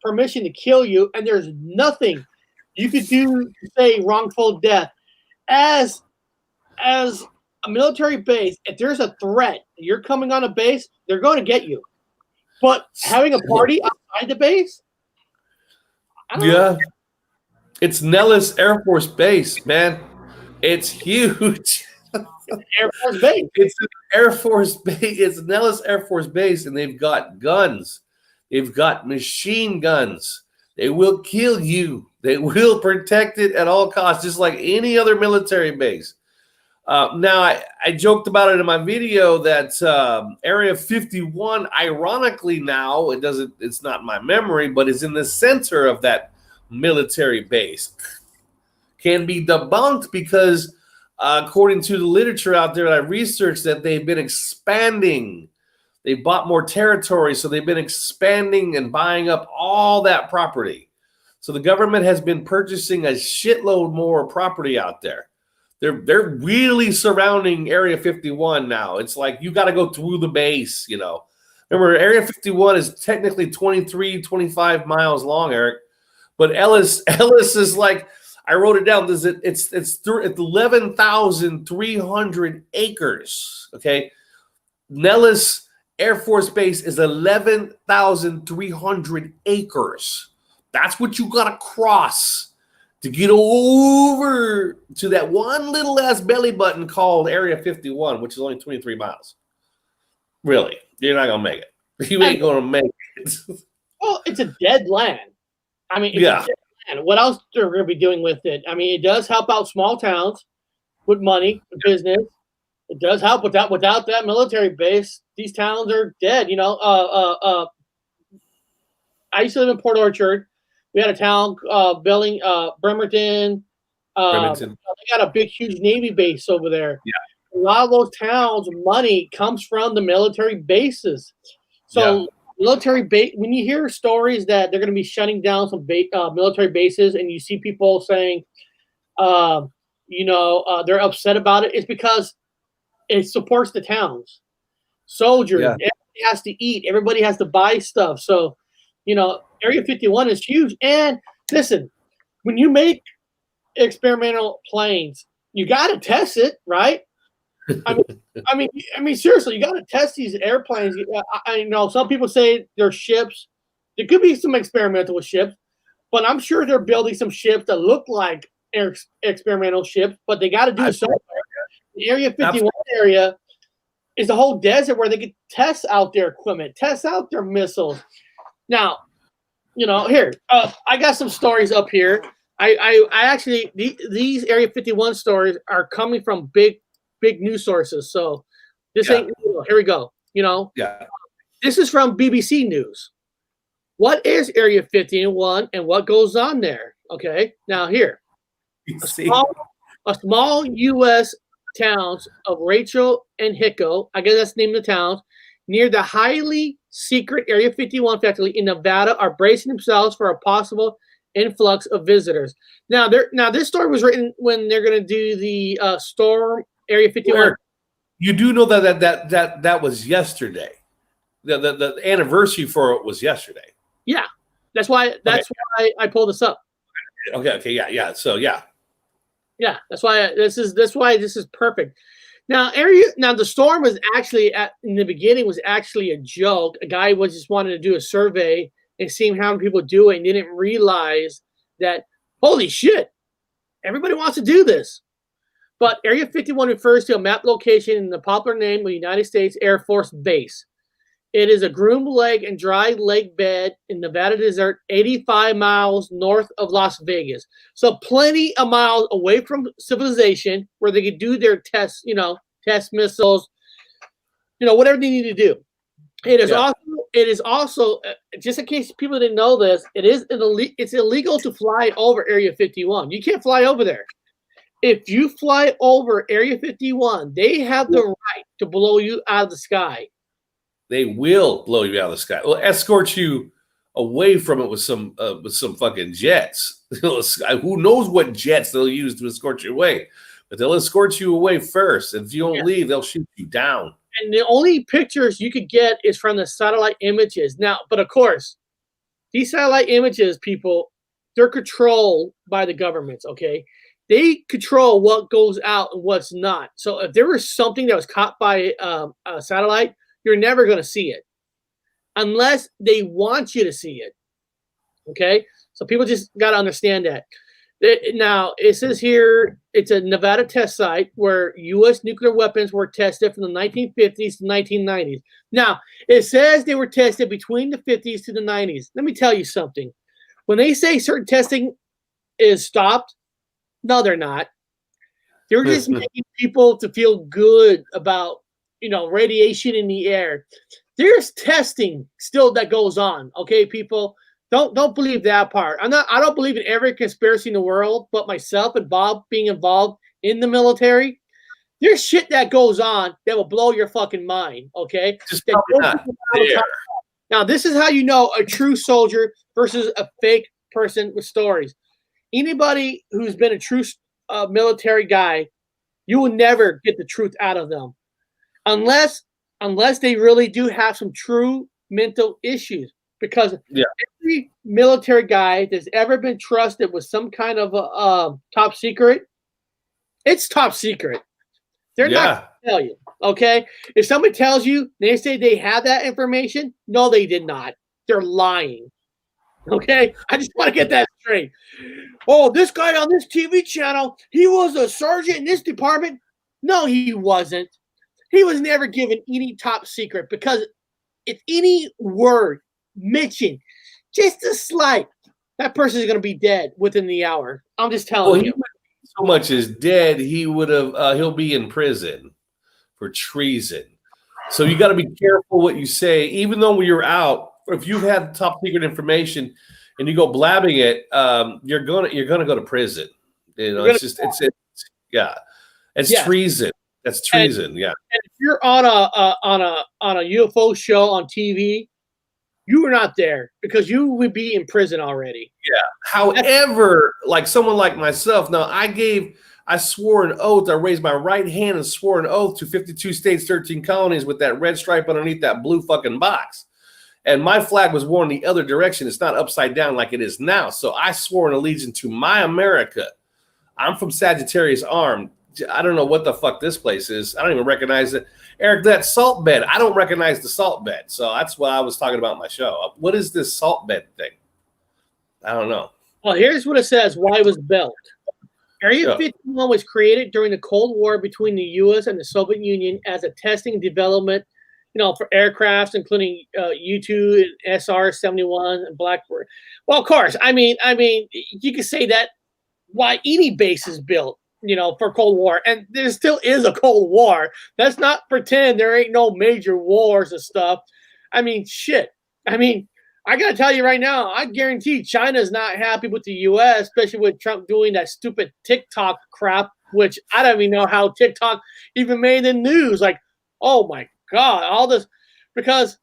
permission to kill you, and there's nothing you could do to say wrongful death. As a military base, if there's a threat, you're coming on a base, they're going to get you. But having a party outside the base? I don't know. It's Nellis Air Force Base, man. It's huge. Air Force Base. It's an Air Force Base. It's Nellis Air Force Base, and they've got guns. They've got machine guns. They will kill you. They will protect it at all costs, just like any other military base. Now, I joked about it in my video that Area 51, ironically now, it's not my memory, but is in the center of that military base. Can be debunked because according to the literature out there that I researched, that they've been expanding. They bought more territory, so they've been expanding and buying up all that property. So the government has been purchasing a shitload more property out there. They're really surrounding Area 51 now. It's like you got to go through the base, you know. Remember, Area 51 is technically 23, 25 miles long, Eric. But Ellis is like, I wrote it down. It's 11,300 acres, okay? Nellis Air Force Base is 11,300 acres. That's what you got to cross to get over to that one little ass belly button called Area 51, which is only 23 miles. Really, you're not going to make it. You ain't going to make it. Well, it's a dead land. I mean, it's a dead land. What else are we going to be doing with it? I mean, it does help out small towns with money, with business. It does help without that military base. These towns are dead. You know, I used to live in Port Orchard. We had a town, Bremerton. They got a big, huge Navy base over there. Yeah. A lot of those towns, money comes from the military bases. So military base, when you hear stories that they're going to be shutting down some military bases, and you see people saying, they're upset about it, it's because it supports the towns. Soldiers, everybody has to eat. Everybody has to buy stuff. So, you know, Area 51 is huge. And listen, when you make experimental planes, you got to test it, right? I mean, seriously, you got to test these airplanes. I know some people say they're ships. There could be some experimental with ships, but I'm sure they're building some ships that look like experimental ships, but they got to do it somewhere. The Area 51 Absolutely. area is the whole desert where they could test out their equipment, test out their missiles. Now, here, I got some stories up here. I actually, these Area 51 stories are coming from big news sources. So this ain't, here we go. Yeah. This is from BBC News. What is Area 51 and what goes on there? Okay, now here. A small U.S. towns of Rachel and Hicko, I guess that's the name of the towns, near the highly secret Area 51 facility in Nevada are bracing themselves for a possible influx of visitors. Now, this story was written when they're going to do the storm Area 51. You do know that was yesterday. The anniversary for it was yesterday. Yeah, that's why I pulled this up. Okay, yeah. So yeah, that's why this is perfect. Now, the storm was actually in the beginning was actually a joke. A guy was just wanted to do a survey and seeing how many people do it, and didn't realize that holy shit, everybody wants to do this. But Area 51 refers to a map location in the popular name of the United States Air Force Base. It is a Groom Lake and dry lake bed in Nevada desert, 85 miles north of Las Vegas. So plenty of miles away from civilization where they could do their tests, test missiles, whatever they need to do. It is also just in case people didn't know this, it's illegal to fly over Area 51. You can't fly over there. If you fly over Area 51, they have the right to blow you out of the sky. They will blow you out of the sky. Well, escort you away from it with some fucking jets. Who knows what jets they'll use to escort you away? But they'll escort you away first. If you don't leave, they'll shoot you down. And the only pictures you could get is from the satellite images. Now, but of course, these satellite images, people, they're controlled by the governments, okay? They control what goes out and what's not. So if there was something that was caught by a satellite, you're never going to see it unless they want you to see it. Okay? So people just got to understand that. Now, it says here it's a Nevada test site where U.S. nuclear weapons were tested from the 1950s to 1990s. Now, it says they were tested between the 50s to the 90s. Let me tell you something. When they say certain testing is stopped, no, they're not. They're just making people to feel good about radiation in the air. There's testing still that goes on. Okay, people, don't believe that part. I don't believe in every conspiracy in the world, but myself and Bob being involved in the military, there's shit that goes on that will blow your fucking mind. Okay, now this is how you know a true soldier versus a fake person with stories. Anybody who's been a true military guy, you will never get the truth out of them. Unless they really do have some true mental issues, because every military guy that's ever been trusted with some kind of a top secret, it's top secret. They're not going to tell you, okay? If somebody tells you, they say they have that information, no, they did not. They're lying, okay? I just want to get that straight. Oh, this guy on this TV channel, he was a sergeant in this department. No, he wasn't. He was never given any top secret, because if any word mentioned, just a slight, that person is going to be dead within the hour. I'm just telling you. So much as dead, he would have. He'll be in prison for treason. So you got to be careful what you say, even though when you're out. If you've had top secret information and you go blabbing it, you're gonna go to prison. It's treason. That's treason. And if you're on a UFO show on TV, you were not there because you would be in prison already. Yeah. However, like someone like myself, now I swore an oath. I raised my right hand and swore an oath to 52 states, 13 colonies with that red stripe underneath that blue fucking box. And my flag was worn the other direction. It's not upside down like it is now. So I swore an allegiance to my America. I'm from Sagittarius Arm. I don't know what the fuck this place is. I don't even recognize it. Eric, that salt bed. I don't recognize the salt bed. So that's what I was talking about in my show. What is this salt bed thing? I don't know. Well, here's what it says, why it was built. Area Yeah. 51 was created during the Cold War between the U.S. and the Soviet Union as a testing development, for aircrafts, including U-2 and SR-71 and Blackbird. Well, of course, I mean, you could say that why any base is built, for Cold War, and there still is a Cold War. Let's not pretend there ain't no major wars and stuff. I mean, shit. I mean, I gotta tell you right now, I guarantee China's not happy with the U.S., especially with Trump doing that stupid TikTok crap, which I don't even know how TikTok even made the news. Like, oh my God, all this, because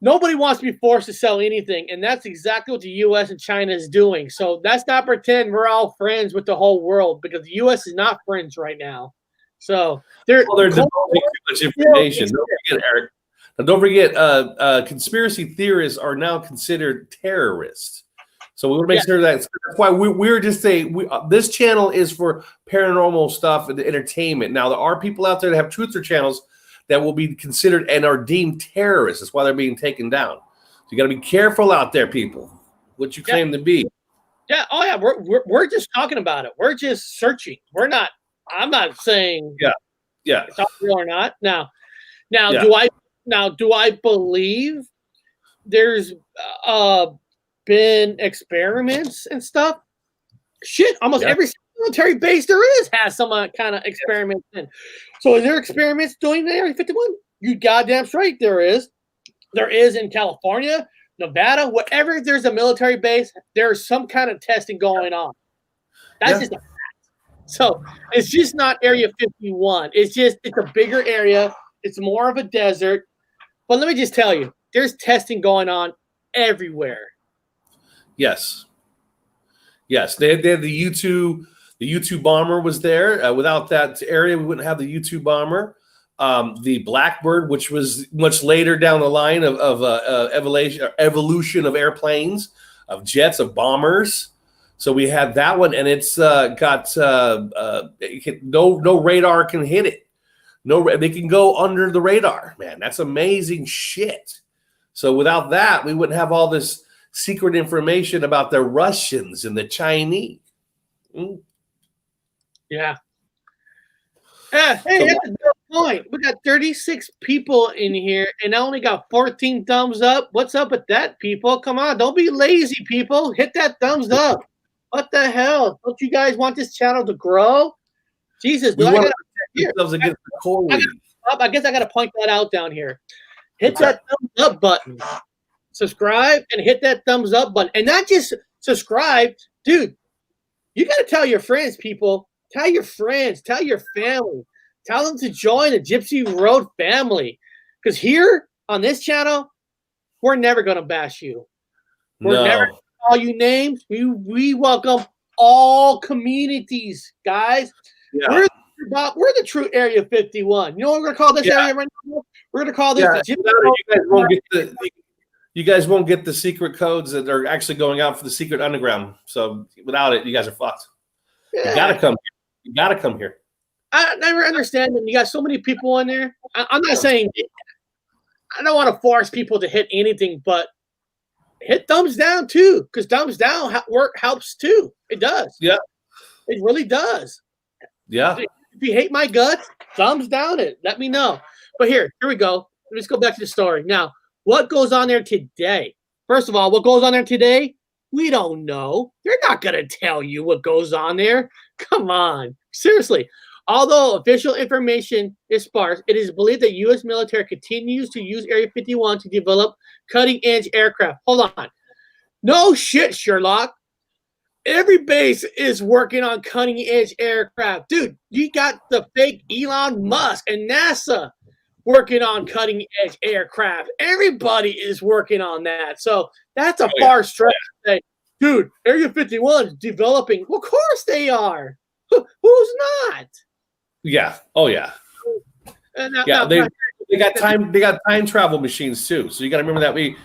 nobody wants to be forced to sell anything, and that's exactly what the U.S. and China is doing. So let's not pretend we're all friends with the whole world, because the U.S. is not friends right now. So they're divulging too much information. Don't forget, Eric. Now, don't forget, conspiracy theorists are now considered terrorists. So we want to make sure that's why we're just saying this channel is for paranormal stuff and entertainment. Now, there are people out there that have truther channels that will be considered and are deemed terrorists. That's why they're being taken down. So you got to be careful out there, people, what you claim to be. Yeah. Oh, yeah. We're just talking about it. We're just searching. I'm not saying it's all real or not. Now, do I believe there's been experiments and stuff? Shit, almost every military base there is has some kind of experiments in. So is there experiments doing the Area 51? You goddamn straight there is. There is in California, Nevada, wherever there's a military base, there's some kind of testing going on. That's just a fact. So it's just not Area 51. It's a bigger area. It's more of a desert. But let me just tell you, there's testing going on everywhere. Yes. They had the U-2. The U-2 bomber was there. Without that area, we wouldn't have the U-2 bomber. The Blackbird, which was much later down the line of evolution of airplanes, of jets, of bombers. So we had that one, and it's got no radar can hit it. They can go under the radar, man. That's amazing shit. So without that, we wouldn't have all this secret information about the Russians and the Chinese. Yeah. Hey, that's a good point. We got 36 people in here, and I only got 14 thumbs up. What's up with that, people? Come on, don't be lazy, people. Hit that thumbs up. What the hell? Don't you guys want this channel to grow? Jesus, I guess I got to point that out down here. Hit that thumbs up button. Subscribe and hit that thumbs up button. And not just subscribe. Dude, you got to tell your friends, people. Tell your friends. Tell your family. Tell them to join the Gypsy Road family. Because here on this channel, we're never going to bash you. We're never going to call you names. We welcome all communities, guys. Yeah. We're the true Area 51. You know what we're going to call this area right now? We're going to call this the Gypsy Road. You guys won't get the secret codes that are actually going out for the secret underground. So without it, you guys are fucked. Yeah. You gotta come here. You gotta come here. I never understand that you got so many people in there. I'm not saying I don't want to force people to hit anything, but hit thumbs down too, because thumbs down work helps too. It does. Yeah, it really does. Yeah. If you hate my guts, thumbs down it. Let me know. But here we go. Let's go back to the story now. What goes on there today? First of all, what goes on there today? We don't know. They're not going to tell you what goes on there. Come on. Seriously. Although official information is sparse, it is believed that U.S. military continues to use Area 51 to develop cutting-edge aircraft. Hold on. No shit, Sherlock. Every base is working on cutting-edge aircraft. Dude, you got the fake Elon Musk and NASA working on cutting-edge aircraft. Everybody is working on that. So that's a far stretch to say, dude, Area 51 is developing. Well, of course they are. Who's not? Yeah. Oh, yeah. They got time travel machines too. So you got to remember that we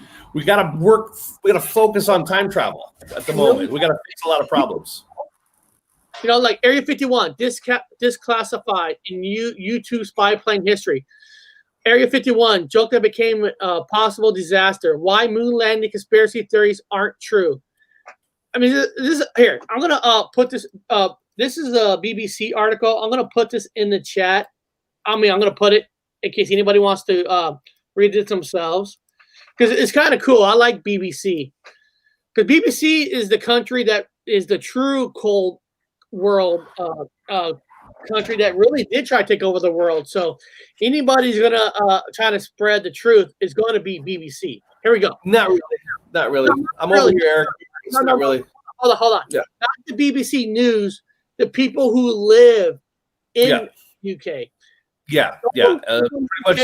got to work. We got to focus on time travel at the moment. We got to fix a lot of problems. You know, like Area 51, disclassified in U-2 spy plane history. Area 51, joke that became a possible disaster. Why moon landing conspiracy theories aren't true. I mean, this is here. I'm gonna put this this is a BBC article. I'm gonna put this in the chat. I'm gonna put it in case anybody wants to read it themselves because it's kind of cool. I like BBC because BBC is the country that is the true cold world country that really did try to take over the world. So anybody's gonna try to spread the truth is going to be BBC. Here we go. Not really. Not really. No, I'm really. over here, Eric. It's No, not really. Hold on. Yeah. Not the BBC News. The people who live in UK. Yeah. Pretty much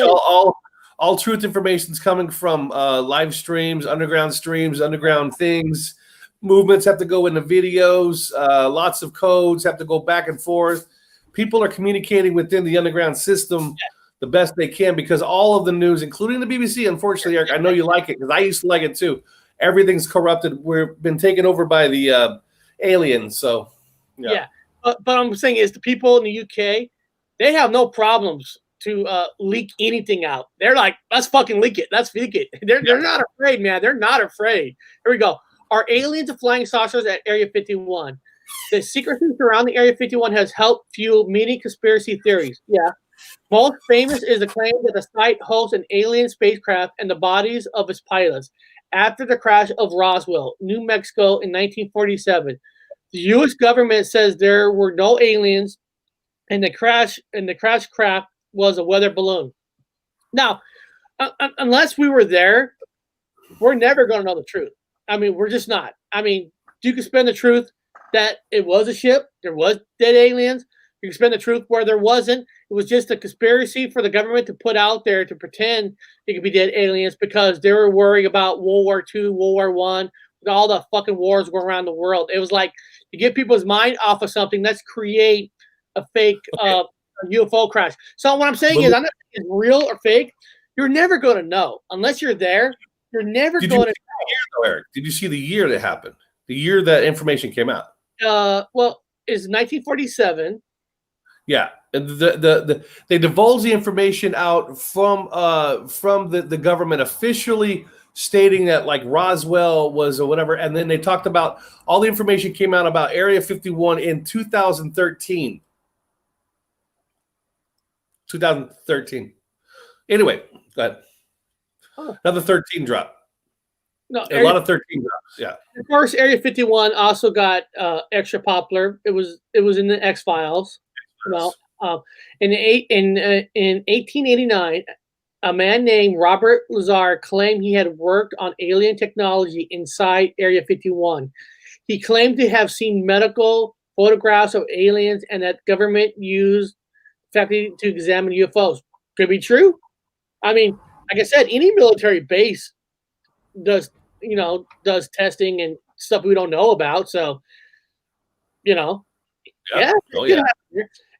all truth information is coming from live streams, underground things. Movements have to go into videos. Lots of codes have to go back and forth. People are communicating within the underground system the best they can because all of the news, including the BBC, unfortunately, Eric, I know you like it because I used to like it too. Everything's corrupted. We've been taken over by the aliens. So, yeah. But I'm saying is the people in the UK, they have no problems to leak anything out. They're like, let's fucking leak it. Let's leak it. They're not afraid, man. They're not afraid. Here we go. Are aliens and flying saucers at Area 51? The secrecy surrounding Area 51 has helped fuel many conspiracy theories. Yeah. Most famous is the claim that the site hosts an alien spacecraft and the bodies of its pilots after the crash of Roswell, New Mexico in 1947. The U.S. government says there were no aliens and the crash craft was a weather balloon. Now, unless we were there, we're never going to know the truth. I mean, we're just not. I mean, you can spin the truth that it was a ship, there was dead aliens. You can spin the truth where there wasn't. It was just a conspiracy for the government to put out there to pretend it could be dead aliens because they were worried about World War II, World War I, all the fucking wars going around the world. It was like to get people's mind off of something, let's create a fake UFO crash. So what I'm saying is, I'm not saying it's real or fake. You're never going to know unless you're there. You're never going to know. Eric, did you see the year that happened? The year that information came out? Well, it's 1947. Yeah, and they divulged the information out from the government officially stating that like Roswell was or whatever, and then they talked about all the information came out about Area 51 in 2013. 2013. Anyway, go ahead. Another 13 drop. No, a lot of 13 drops. Yeah. Of course, Area 51 also got extra popular. It was in the X-Files. Well, in 1889, a man named Robert Lazar claimed he had worked on alien technology inside Area 51. He claimed to have seen medical photographs of aliens and that government used faculty to examine UFOs. Could be true. I mean, like I said, any military base does testing and stuff we don't know about. So,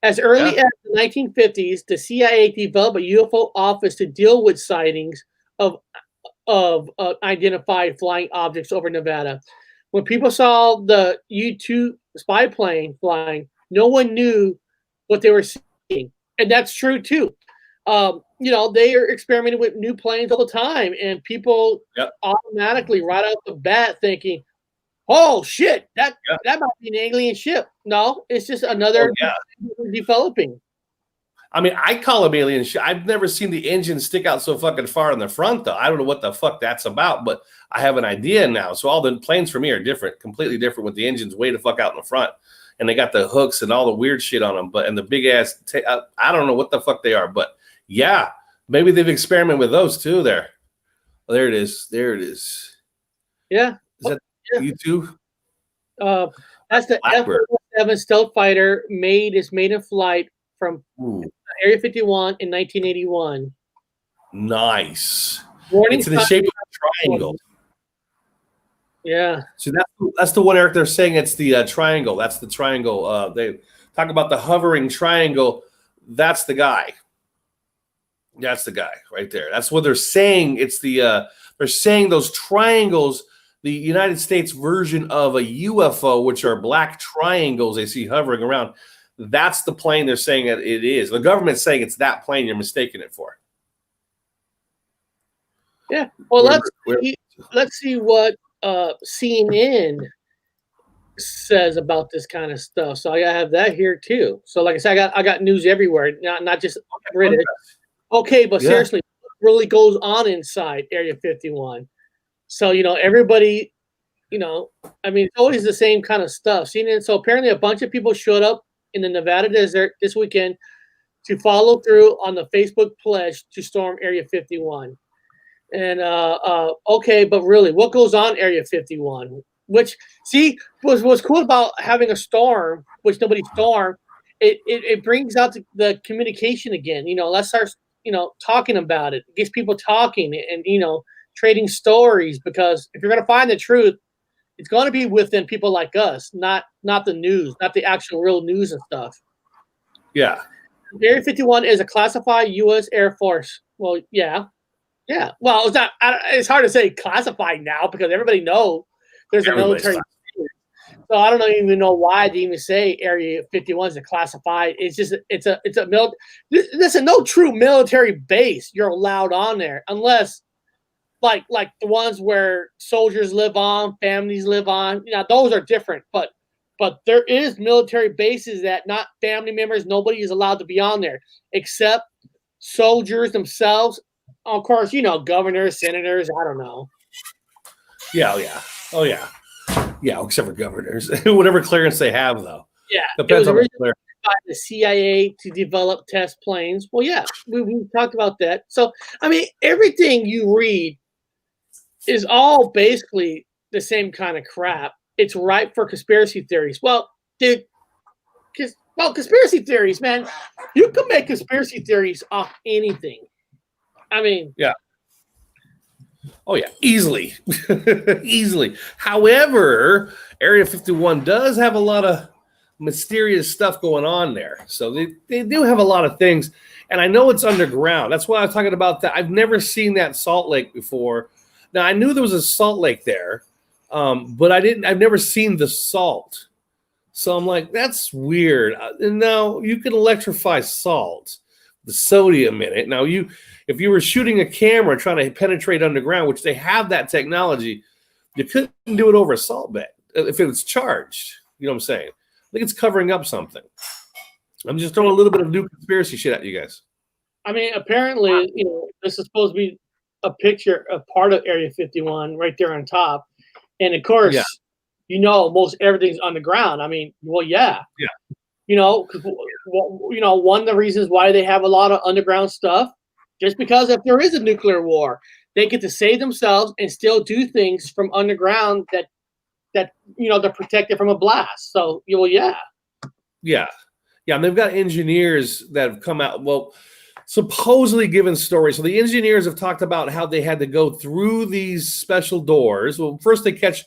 As early as the 1950s, the CIA developed a UFO office to deal with sightings of identified flying objects over Nevada. When people saw the U-2 spy plane flying, no one knew what they were seeing, and that's true too. They are experimenting with new planes all the time, and people automatically right out the bat thinking, "Oh shit, that might be an alien ship." No, it's just another developing. I mean, I call them alien ship. I've never seen the engine stick out so fucking far in the front, though. I don't know what the fuck that's about, but I have an idea now. So all the planes for me are different, completely different, with the engines way the fuck out in the front, and they got the hooks and all the weird shit on them. And the big ass, I don't know what the fuck they are, but yeah, maybe they've experimented with those too. There it is. There it is. Yeah. Is that you too? That's the F-7 stealth fighter made in flight from Area 51 in 1981. Nice. Warning it's in the shape of a triangle. Yeah. So that's the one, Eric. They're saying it's the triangle. That's the triangle. They talk about the hovering triangle. That's the guy. That's the guy right there. That's what they're saying. It's the they're saying those triangles, the United States version of a UFO, which are black triangles they see hovering around. That's the plane they're saying that it is. The government's saying it's that plane you're mistaking it for. Yeah. Well, let's see what CNN says about this kind of stuff. So I gotta have that here too. So like I said, I got news everywhere, not just British. Okay, but Yeah. seriously, what really goes on inside Area 51? So everybody, I mean, it's always the same kind of stuff. So apparently, a bunch of people showed up in the Nevada desert this weekend to follow through on the Facebook pledge to storm Area 51. And okay, but really, what goes on Area 51? Which was cool about having a storm, which nobody stormed. It brings out the communication again. Let's start talking about it. It gets people talking and trading stories, because if you're gonna find the truth, it's gonna be within people like us, not the news, not the actual real news and stuff. Yeah. Area 51 is a classified U.S. Air Force. Well, yeah. Well, it's not. It's hard to say classified now because everybody knows there's a military. So I don't even know why they even say Area 51 is a classified. It's just it's a Listen, no true military base you're allowed on there unless like the ones where soldiers live on, families live on. Those are different. But there is military bases that not family members, nobody is allowed to be on there except soldiers themselves. Of course, governors, senators, I don't know. Yeah. Oh, yeah. Yeah, except for governors. Whatever clearance they have, though. Yeah. Depends on the clearance by the CIA to develop test planes. Well, yeah, we talked about that. So, I mean, everything you read is all basically the same kind of crap. It's ripe for conspiracy theories. Well, dude, conspiracy theories, man. You can make conspiracy theories off anything. I mean, yeah. Oh, yeah, easily. Easily. However, Area 51 does have a lot of mysterious stuff going on there. So they do have a lot of things. And I know it's underground. That's why I was talking about that. I've never seen that salt lake before. Now, I knew there was a salt lake there, but I've never seen the salt. So I'm like, that's weird. And now you can electrify salt, the sodium in it. Now, if you were shooting a camera trying to penetrate underground, which they have that technology, you couldn't do it over a salt bed if it was charged. You know what I'm saying? I think it's covering up something. I'm just throwing a little bit of new conspiracy shit at you guys. I mean, apparently, this is supposed to be a picture of part of Area 51 right there on top. And of course, most everything's underground. I mean, well, yeah. Yeah. One of the reasons why they have a lot of underground stuff, just because if there is a nuclear war, they get to save themselves and still do things from underground that they're protected from a blast. So, yeah. Yeah. And they've got engineers that have come out, supposedly given stories. So the engineers have talked about how they had to go through these special doors. Well, first they catch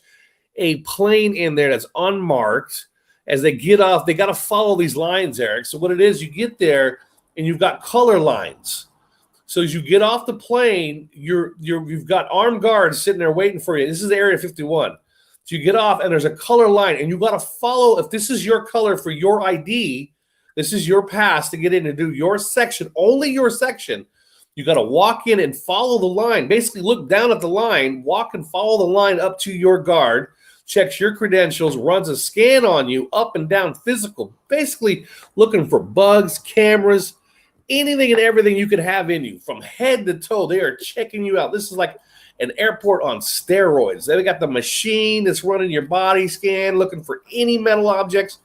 a plane in there that's unmarked. As they get off, they got to follow these lines, Eric. So what it is, you get there and you've got color lines. So as you get off the plane, you've got armed guards sitting there waiting for you. This is Area 51. So you get off and there's a color line and you've got to follow. If this is your color for your ID, this is your pass to get in and do your section, only your section. You got to walk in and follow the line. Basically look down at the line, walk and follow the line up to your guard, checks your credentials, runs a scan on you up and down physical, basically looking for bugs, cameras, anything and everything you could have in you from head to toe. They are checking you out. This is like an airport on steroids. They got the machine that's running your body scan, looking for any metal objects,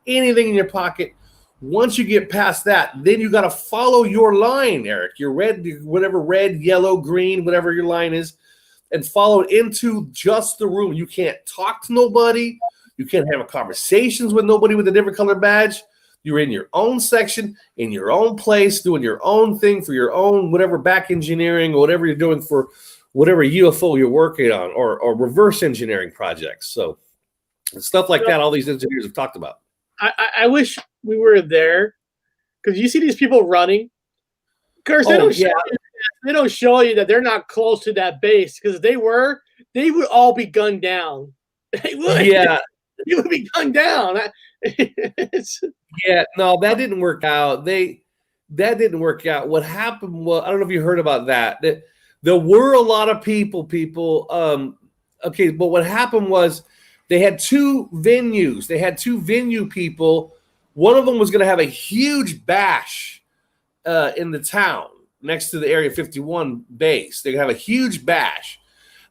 anything in your pocket. Once you get past that, then you got to follow your line, Eric. Your red, whatever red, yellow, green, whatever your line is, and follow it into just the room. You can't talk to nobody. You can't have conversations with nobody with a different color badge. You're in your own section, in your own place, doing your own thing for your own whatever back engineering or whatever you're doing for whatever UFO you're working on or reverse engineering projects. So stuff like that, all these engineers have talked about. I wish we were there because you see these people running. Of course, they don't show you that they're not close to that base because if they were, they would all be gunned down. They would. Yeah. They would be gunned down. Yeah, no, that didn't work out. That didn't work out. What happened was, I don't know if you heard about that. There were a lot of people. Okay, but what happened was They had two venues. They had two venue people. One of them was going to have a huge bash in the town next to the Area 51 base. They're going to have a huge bash.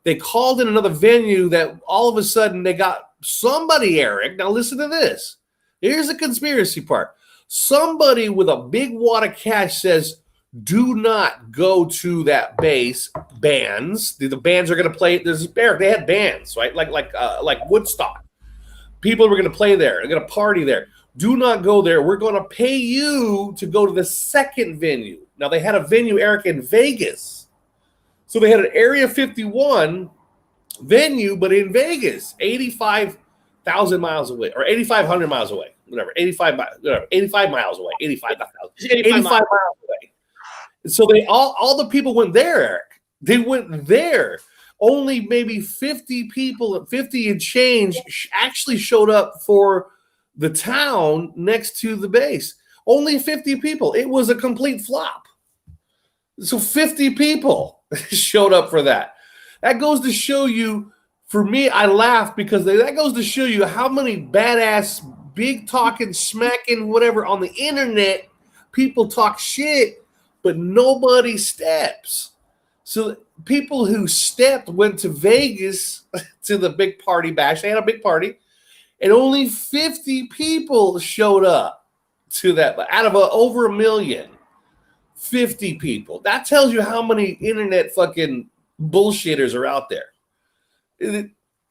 They called in another venue that all of a sudden they got somebody, Eric. Now listen to this. Here's the conspiracy part. Somebody with a big wad of cash says, do not go to that base. Bands. The bands are going to play. Eric, they had bands, right? Like Woodstock. People were going to play there. They're going to party there. Do not go there. We're going to pay you to go to the second venue. Now, they had a venue, Eric, in Vegas. So they had an Area 51 venue, but in Vegas, 85,000 miles away, or 8,500 miles away, whatever, 85 miles away, 85 miles away. So they all the people went there, Eric. They went there. Only maybe 50 people, 50 and change, actually showed up for the town next to the base. Only 50 people. It was a complete flop. So 50 people showed up for that. That goes to show you, for me, I laugh because that goes to show you how many badass, big talking, smacking, whatever on the internet, people talk shit, but nobody steps. So people who stepped went to Vegas to the big party bash. They had a big party, and only 50 people showed up to that out of over 1 million. 50 people. That tells you how many internet fucking bullshitters are out there.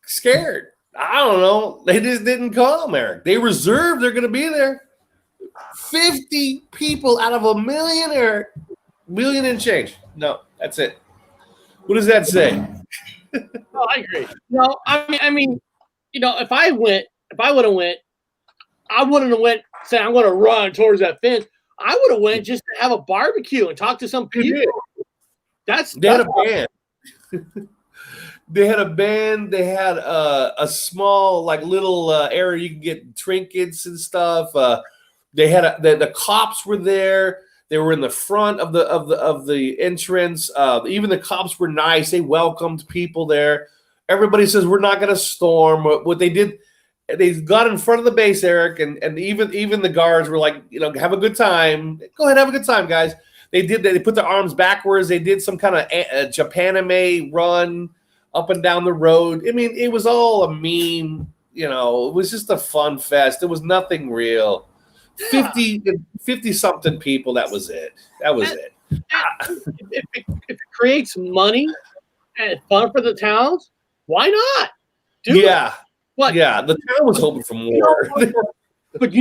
Scared. I don't know. They just didn't come, Eric. They reserved they're going to be there. 50 people out of 1 million, Eric. Million and change. No, that's it. What does that say? Oh, I agree. No, I mean, if I would have went, I wouldn't have went saying I'm going to run towards that fence. I would have went just to have a barbecue and talk to some people. They had a band. They had a band. They had a small, like little area you can get trinkets and stuff. They had the cops were there. They were in the front of the entrance. Even the cops were nice. They welcomed people there. Everybody says we're not going to storm. What they did, they got in front of the base, Eric, and even the guards were like, have a good time. Go ahead, have a good time, guys. They put their arms backwards. They did some kind of Japanime run up and down the road. I mean, it was all a meme. It was just a fun fest. There was nothing real. 50 something people. That was it. If it creates money and fun for the towns, why not? What? Yeah, the town was hoping for more. But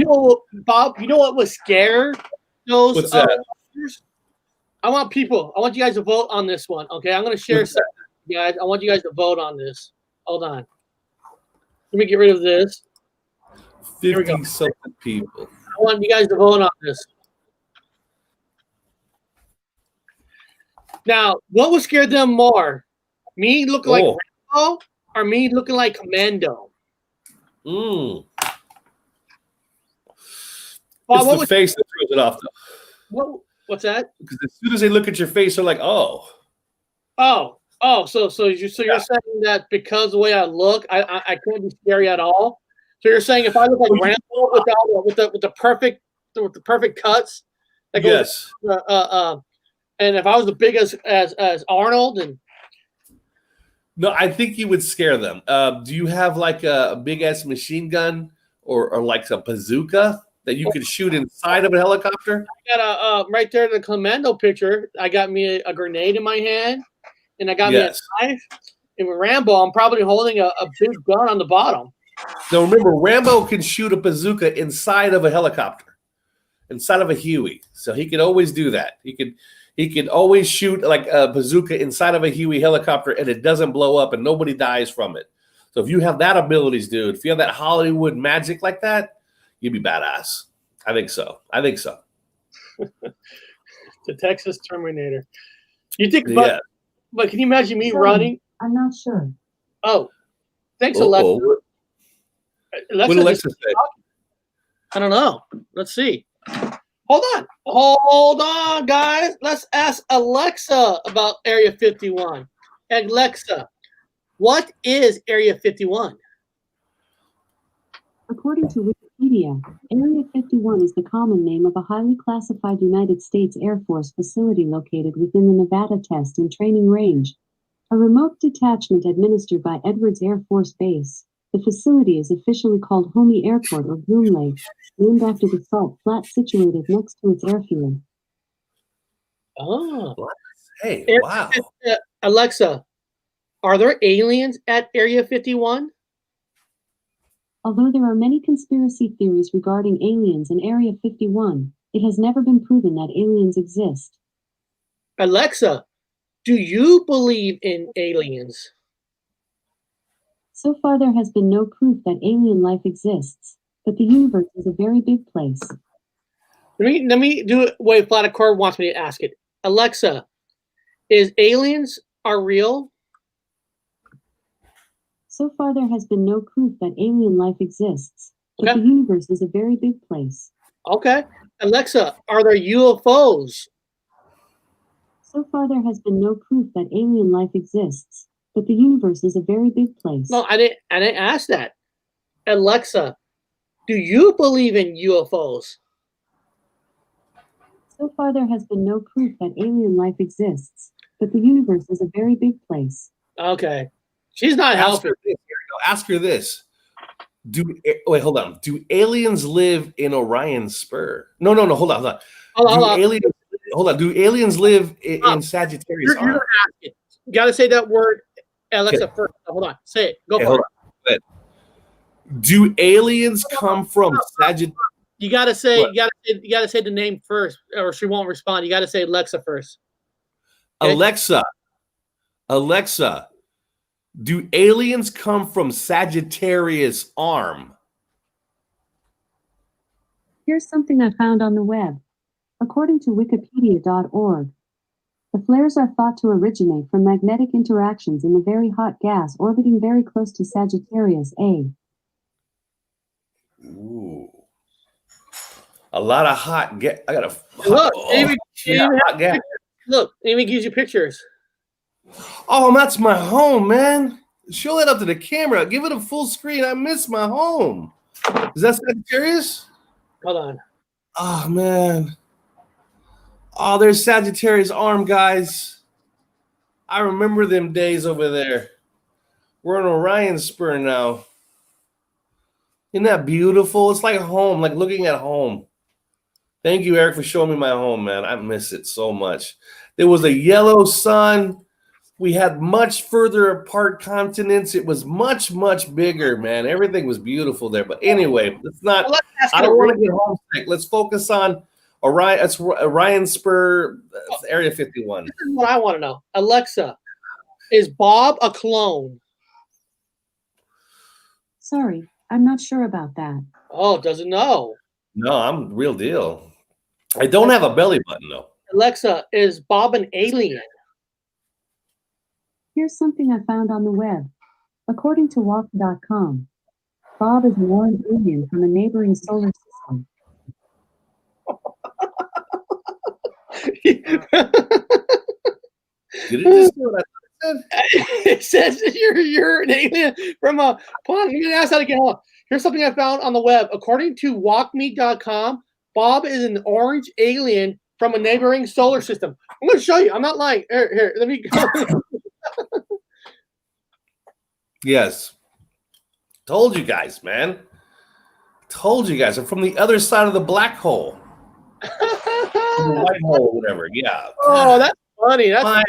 Bob, what was scared those? What's that? I want you guys to vote on this one. Okay, I'm going to share something, guys. I want you guys to vote on this. Hold on. Let me get rid of this. 50 something people. I want you guys to vote on this. Now, what would scare them more? Me looking like Rambo or me looking like Commando? Bob, it's the face that throws it off, though. What's that? Because as soon as they look at your face, they're like, oh. So you're saying that because of the way I look, I couldn't be scary at all? So you're saying if I look like Rambo with the perfect cuts, yes. And if I was as big as Arnold, and no, I think you would scare them. Do you have like a big ass machine gun or like a bazooka that you could shoot inside of a helicopter? I got right there in the Commando picture. I got me a grenade in my hand, and I got me a knife. And with Rambo, I'm probably holding a big gun on the bottom. Now remember, Rambo can shoot a bazooka inside of a helicopter, inside of a Huey. So he could always do that. He could always shoot like a bazooka inside of a Huey helicopter, and it doesn't blow up, and nobody dies from it. So if you have that abilities, dude, if you have that Hollywood magic like that, you'd be badass. I think so. The Texas Terminator. You think? But can you imagine me running? I'm not sure. Oh, thanks, Alexa. What did Alexa say? I don't know. Let's see. Hold on, guys. Let's ask Alexa about Area 51. Alexa, what is Area 51? According to Wikipedia, Area 51 is the common name of a highly classified United States Air Force facility located within the Nevada Test and Training Range, a remote detachment administered by Edwards Air Force Base. The facility is officially called Homey Airport or Groom Lake, named after the salt flat situated next to its airfield. Oh. Hey, wow. Alexa, are there aliens at Area 51? Although there are many conspiracy theories regarding aliens in Area 51, it has never been proven that aliens exist. Alexa, do you believe in aliens? So far, there has been no proof that alien life exists, but the universe is a very big place. Let me do it the way Flaticore wants me to ask it. Alexa, is aliens are real? So far, there has been no proof that alien life exists, but Okay. the universe is a very big place. Okay. Alexa, are there UFOs? So far, there has been no proof that alien life exists, but the universe is a very big place. No, I didn't ask that. Alexa, do you believe in UFOs? So far, there has been no proof that alien life exists, but the universe is a very big place. Okay. She's not Ask helping. her this. Here we go. Ask her this. Wait, hold on. Do aliens live in Orion's spur? No. Hold on. Hold on. Do aliens live in Sagittarius You're arm? gonna ask it. You gotta say that word, Alexa, first. Hold on. Say it. Go Okay, for hold it. on. Go ahead. Do aliens come from Sagittarius? You gotta say What? you gotta say the name first, or she won't respond. You gotta say Alexa first. Okay? Alexa, do aliens come from Sagittarius arm? Here's something I found on the web. According to Wikipedia.org, the flares are thought to originate from magnetic interactions in the very hot gas orbiting very close to Sagittarius A. Ooh. A lot of hot gas. I got a Look, hot gas. Look, Amy gives you pictures. Oh, that's my home, man. Show it up to the camera. Give it a full screen. I miss my home. Is that Sagittarius? Hold on. Oh, man. Oh, there's Sagittarius arm, guys. I remember them days over there. We're in Orion Spur now. Isn't that beautiful? It's like home, like looking at home. Thank you, Eric, for showing me my home, man. I miss it so much. There was a yellow sun. We had much further apart continents. It was much, much bigger, man. Everything was beautiful there. But anyway, let's not. Well, let's ask I it don't a want to get homesick. Let's focus on Orion. That's Orion Spur, Area 51. This is what I want to know. Alexa, is Bob a clone? Sorry, I'm not sure about that. Oh, doesn't know. No, I'm the real deal. I don't have a belly button though. Alexa, is Bob an alien? Here's something I found on the web. According to Walk.com, Bob is an orange alien from a neighboring solar system. Did it just do what I said? It says you're an alien from a planet. You can ask that again. Hold on. Here's something I found on the web. According to walkme.com, Bob is an orange alien from a neighboring solar system. I'm going to show you. I'm not lying. Here, let me go. Yes. Told you guys, man. Told you guys. I'm from the other side of the black hole. From the white hole, whatever. Yeah. Oh, that's funny. That's My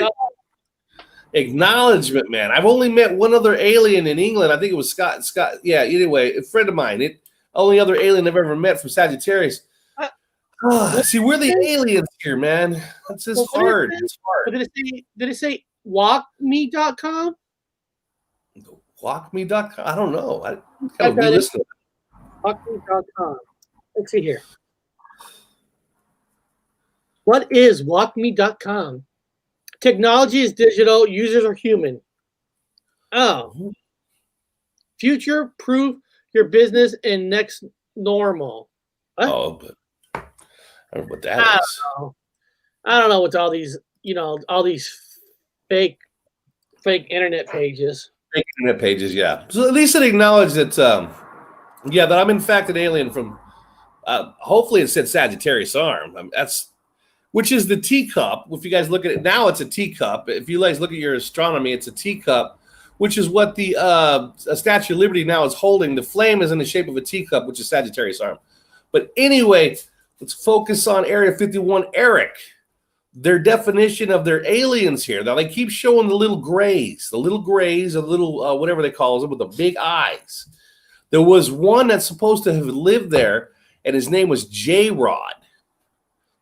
acknowledgement, man. I've only met one other alien in England. I think it was Scott. Yeah, anyway, a friend of mine. Only other alien I've ever met from Sagittarius. See, we're the aliens here, man. That's just hard. It's hard. Did it say walkme.com? Walkme.com? I don't know. I I gotta bet be it's listening. walkme.com. Let's see here. What is walkme.com? Technology is digital, users are human. Oh. Future proof your business in next normal. What? Oh, but I don't know what that I is. don't know. I don't know what's all these, all these fake internet pages. Fake internet pages, yeah. So at least it acknowledged that Yeah, that I'm in fact an alien from. Hopefully, it said Sagittarius arm. Which is the teacup. If you guys look at it now, it's a teacup. If you guys look at your astronomy, it's a teacup, which is what the Statue of Liberty now is holding. The flame is in the shape of a teacup, which is Sagittarius arm. But anyway, let's focus on Area 51. Eric, their definition of their aliens here. Now, they keep showing the little grays, the little whatever they call them, with the big eyes. There was one that's supposed to have lived there, and his name was J-Rod.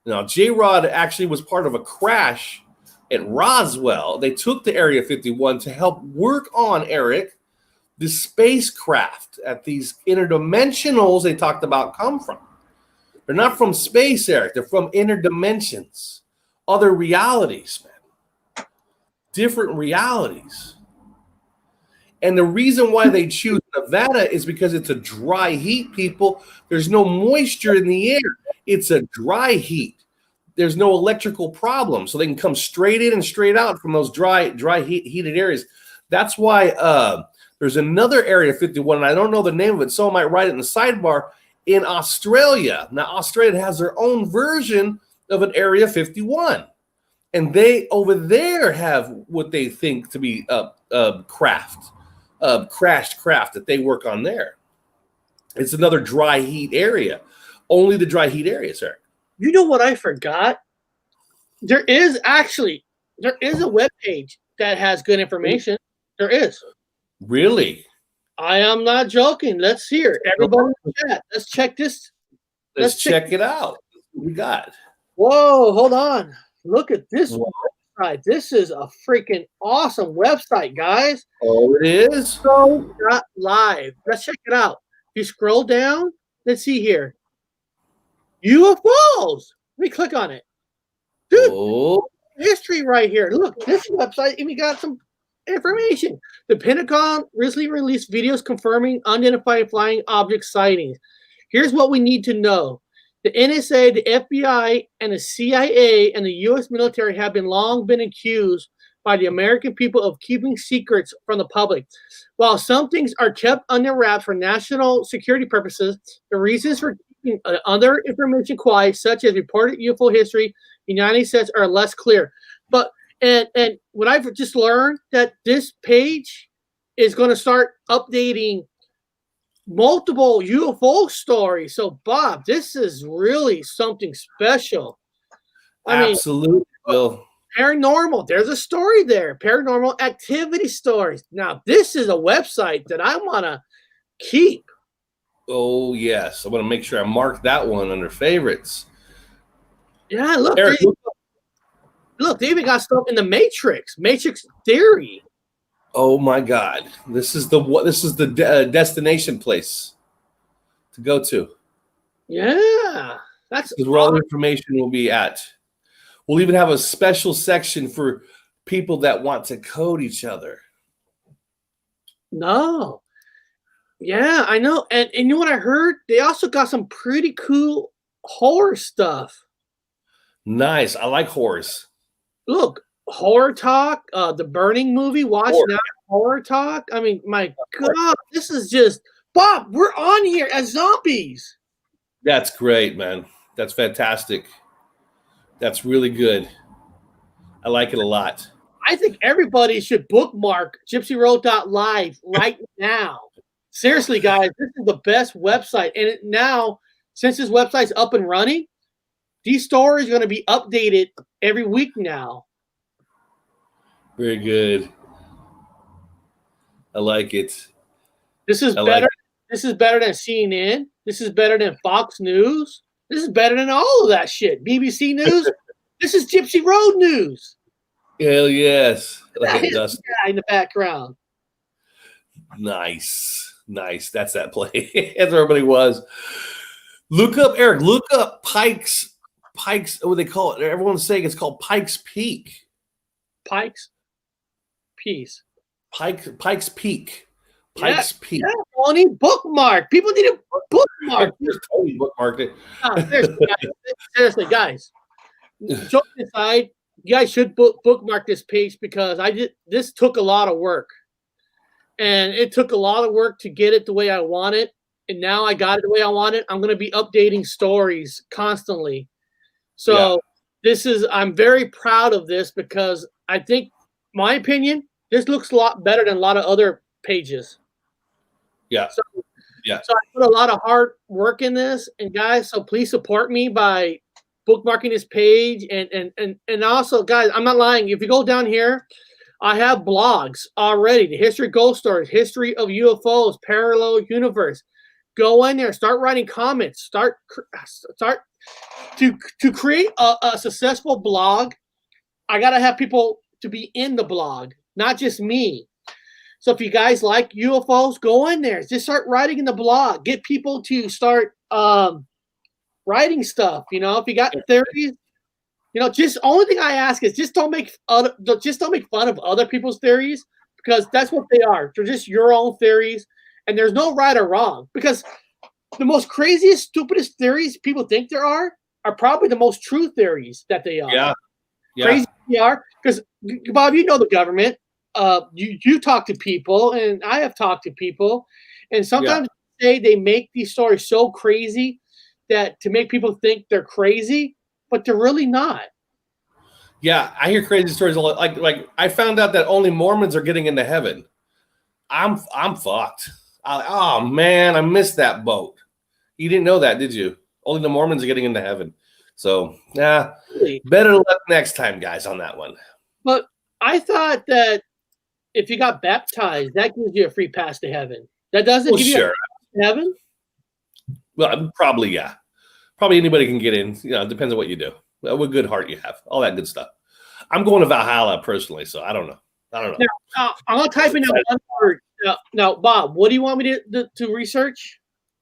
Now, J-Rod actually was part of a crash at Roswell. They took the Area 51 to help work on, Eric, the spacecraft at these interdimensionals they talked about come from. They're not from space, Eric. They're from interdimensions, other realities, man. Different realities. And the reason why they choose Nevada is because it's a dry heat, people. There's no moisture in the air. It's a dry heat. There's no electrical problem. So they can come straight in and straight out from those heated areas. That's why there's another Area 51, and I don't know the name of it, so I might write it in the sidebar, in Australia. Now, Australia has their own version of an Area 51. And they, over there, have what they think to be crashed craft that they work on there. It's another dry heat area. Only the dry heat area, sir. You know what I forgot? There is a web page that has good information. There is. Really? I am not joking. Let's hear. Everybody in the chat. Let's check this. Let's check it out. What we got? Whoa, hold on. Look at this website. This is a freaking awesome website, guys. Oh, it is? Live. Let's check it out. You scroll down. Let's see here. UFOs. Let me click on it. Dude, history right here. Look, this website even got some information. The Pentagon recently released videos confirming unidentified flying object sightings. Here's what we need to know. The NSA, the FBI, and the CIA and the U.S. military have long been accused by the American people of keeping secrets from the public. While some things are kept under wraps for national security purposes, the reasons for keeping other information quiet, such as reported UFO history in the United States, are less clear. But and what I've just learned that this page is going to start updating multiple UFO stories. So, Bob, this is really something special. Absolutely, Bill. Paranormal. There's a story there. Paranormal activity stories. Now, this is a website that I want to keep. Oh, yes. I want to make sure I mark that one under favorites. Yeah, look. Eric, Look, they even got stuff in the Matrix theory. Oh my God! This is the destination place to go to. Yeah, that's where all the information will be at. We'll even have a special section for people that want to code each other. No, yeah, I know, and you know what I heard? They also got some pretty cool horror stuff. Nice, I like horrors. Look. Horror Talk, the Burning movie. Watch now. Horror Talk. I mean, my God, this is just Bob. We're on here as zombies. That's great, man. That's fantastic. That's really good. I like it a lot. I think everybody should bookmark gypsyroad.live right now. Seriously, guys, this is the best website. And now, since this website's up and running, these stories are going to be updated every week now. Very good. I like it. This is better. This is better than CNN. This is better than Fox News. This is better than all of that shit. BBC News. This is Gypsy Road News. Hell yes. That is the guy in the background. Nice. That's that play. As everybody was. Look up, Eric. Look up Pikes. What they call it? Everyone's saying it's called Pikes Peak. Pikes Peak. Pikes Peak. Yeah, Tony, bookmark. People need a bookmark. Tony bookmarked it. Seriously, guys. Joke aside, you guys should bookmark this page because this took a lot of work. And it took a lot of work to get it the way I want it. and now I got it the way I want it. I'm going to be updating stories constantly. So I'm very proud of this because I think, my opinion, this looks a lot better than a lot of other pages. Yeah. So I put a lot of hard work in this, and guys, so please support me by bookmarking this page, and also, guys, I'm not lying. If you go down here, I have blogs already. The history of ghost stories, history of UFOs, parallel universe. Go in there, start writing comments, start to create a successful blog. I gotta have people to be in the blog, not just me. So if you guys like UFOs, go in there. Just start writing in the blog. Get people to start writing stuff. You know, if you got theories, you know, just only thing I ask is just don't make fun of other people's theories, because that's what they are. They're just your own theories, and there's no right or wrong. Because the most craziest, stupidest theories people think there are probably the most true theories that they are. Yeah. Crazy they are, because Bob, you know the government. You talk to people, and I have talked to people, and sometimes they make these stories so crazy that to make people think they're crazy, but they're really not. Yeah, I hear crazy stories a lot. Like I found out that only Mormons are getting into heaven. I'm fucked. Oh man, I missed that boat. You didn't know that, did you? Only the Mormons are getting into heaven. So better luck next time, guys, on that one. But I thought that if you got baptized, that gives you a free pass to heaven. That doesn't give you a pass to heaven? Well, probably, yeah. Probably anybody can get in. You know, it depends on what you do. What good heart you have. All that good stuff. I'm going to Valhalla personally, so I don't know. Now, I'm going to type in that one word. Now, Bob, what do you want me to research?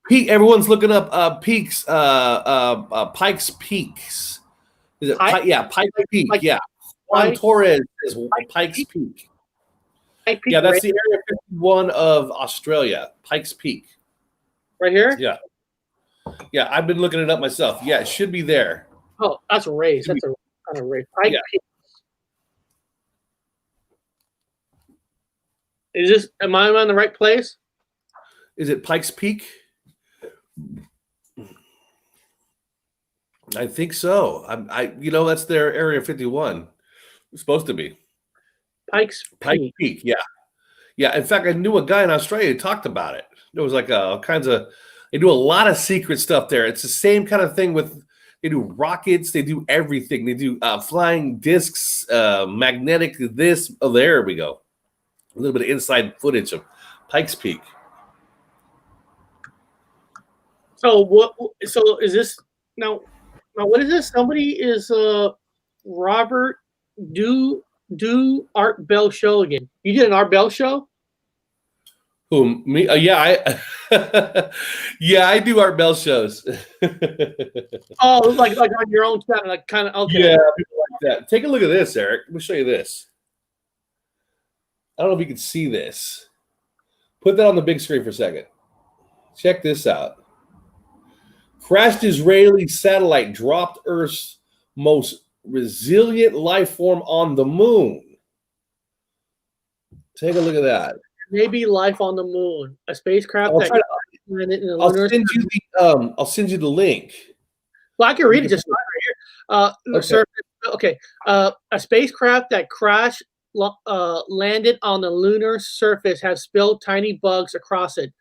Everyone's looking up Peaks, Pikes Peaks. Is it Pike? Yeah, Pikes Peak. Yeah. Juan Torres is Pikes Peak. Yeah, that's the Area 51 of Australia. Pikes Peak. Right here? Yeah. Yeah, I've been looking it up myself. Yeah, it should be there. Oh, that's a race. That's a kind of race. Pikes Peak. Am I in the right place? Is it Pikes Peak? I think so. That's their Area 51. It's supposed to be. Pikes Peak, yeah. Yeah, in fact, I knew a guy in Australia who talked about it. There was like they do a lot of secret stuff there. It's the same kind of thing they do rockets, they do everything. They do flying discs, magnetic this. Oh, there we go. A little bit of inside footage of Pikes Peak. So is this now what is this? Somebody is Robert do Art Bell show again. You did an Art Bell show? Who, me? I do Art Bell shows. Oh, like on your own channel, like kind of okay. Yeah, people like that. Take a look at this, Eric. Let me show you this. I don't know if you can see this. Put that on the big screen for a second. Check this out. Crashed Israeli satellite dropped Earth's most resilient life form on the moon. Take a look at that. Maybe life on the moon. A spacecraft I'll send you the link. Well, I can read it just right here. Okay. Surface, okay. A spacecraft that crashed landed on the lunar surface has spilled tiny bugs across it.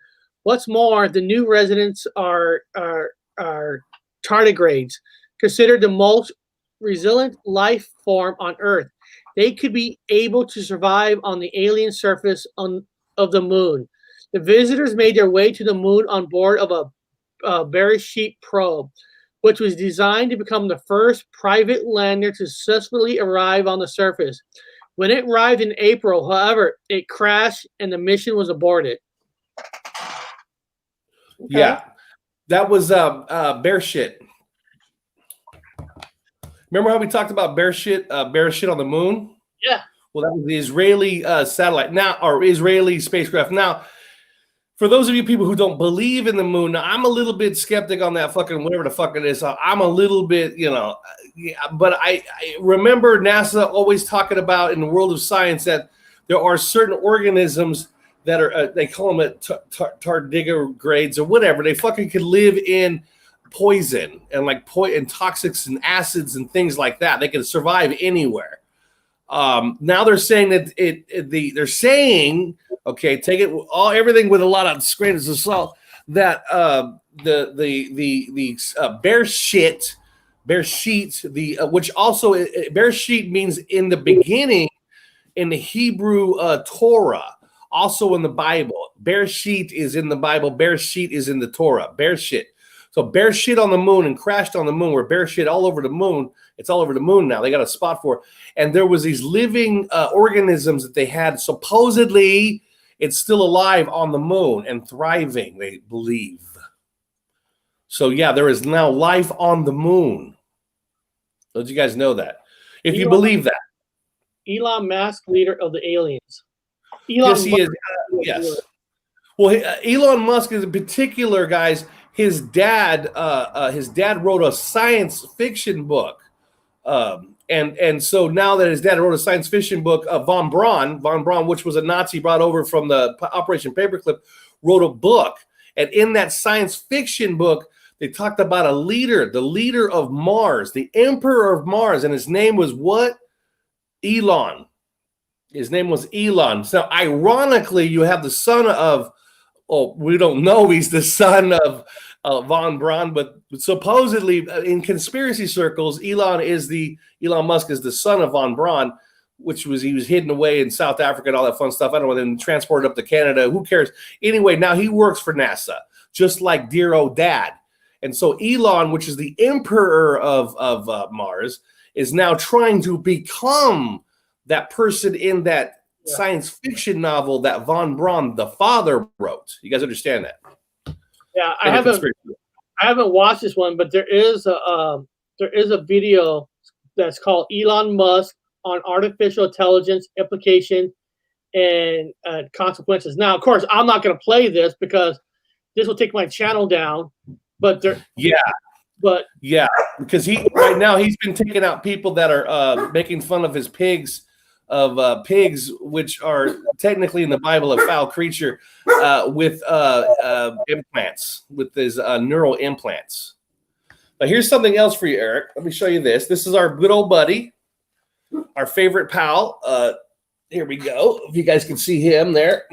What's more, the new residents are tardigrades, considered the most resilient life form on Earth. They could be able to survive on the alien surface of the moon. The visitors made their way to the moon on board of a Bereshit probe, which was designed to become the first private lander to successfully arrive on the surface. When it arrived in April, however, it crashed and the mission was aborted. Okay. Yeah, that was Bereshit. Remember how we talked about Bereshit on the moon? Yeah. Well, that was the Israeli satellite now, or Israeli spacecraft. Now, for those of you people who don't believe in the moon, now, I'm a little bit skeptic on that fucking whatever the fuck it is. I'm a little bit, but I remember NASA always talking about in the world of science that there are certain organisms that are they call them tardigrades or whatever. They fucking could live in poison and like and toxics and acids and things like that. They can survive anywhere. Now they're saying that they're saying, okay, take it everything with a lot of grains of salt, that the bear sheet, which also bear sheet means in the beginning in the Hebrew Torah, also in the Bible. Bear sheet is in the Bible. Bear sheet is in the Torah. Bear shit. So bear shit on the moon and crashed on the moon. Where bear shit all over the moon. It's all over the moon now. They got a spot for it. And there was these living organisms that they had. Supposedly, it's still alive on the moon and thriving, they believe. So yeah, there is now life on the moon. Did you guys know that? If you believe that. Elon Musk, leader of the aliens. Yes, he is. Yes. Well, Elon Musk is in particular, guys. His dad wrote a science fiction book, and so now that his dad wrote a science fiction book, von Braun, which was a Nazi brought over from the Operation Paperclip, wrote a book, and in that science fiction book, they talked about the leader of Mars, the Emperor of Mars, and his name was what? Elon. His name was Elon. So ironically, you have the son of, we don't know he's the son of von Braun, but supposedly in conspiracy circles, Elon Musk is the son of von Braun, he was hidden away in South Africa and all that fun stuff. I don't know, then transported up to Canada. Who cares? Anyway, now he works for NASA, just like dear old dad. And so Elon, which is the emperor of Mars, is now trying to become that person in that science fiction novel that von Braun, the father, wrote. You guys understand that? Yeah, I haven't watched this one, but there is a video that's called Elon Musk on artificial intelligence implication and consequences. Now, of course, I'm not going to play this because this will take my channel down. But because right now he's been taking out people that are making fun of his pigs, which are technically in the Bible a foul creature, with implants, with his neural implants. Now here's something else for you, Eric. Let me show you this. This is our good old buddy, our favorite pal. Here we go. If you guys can see him there.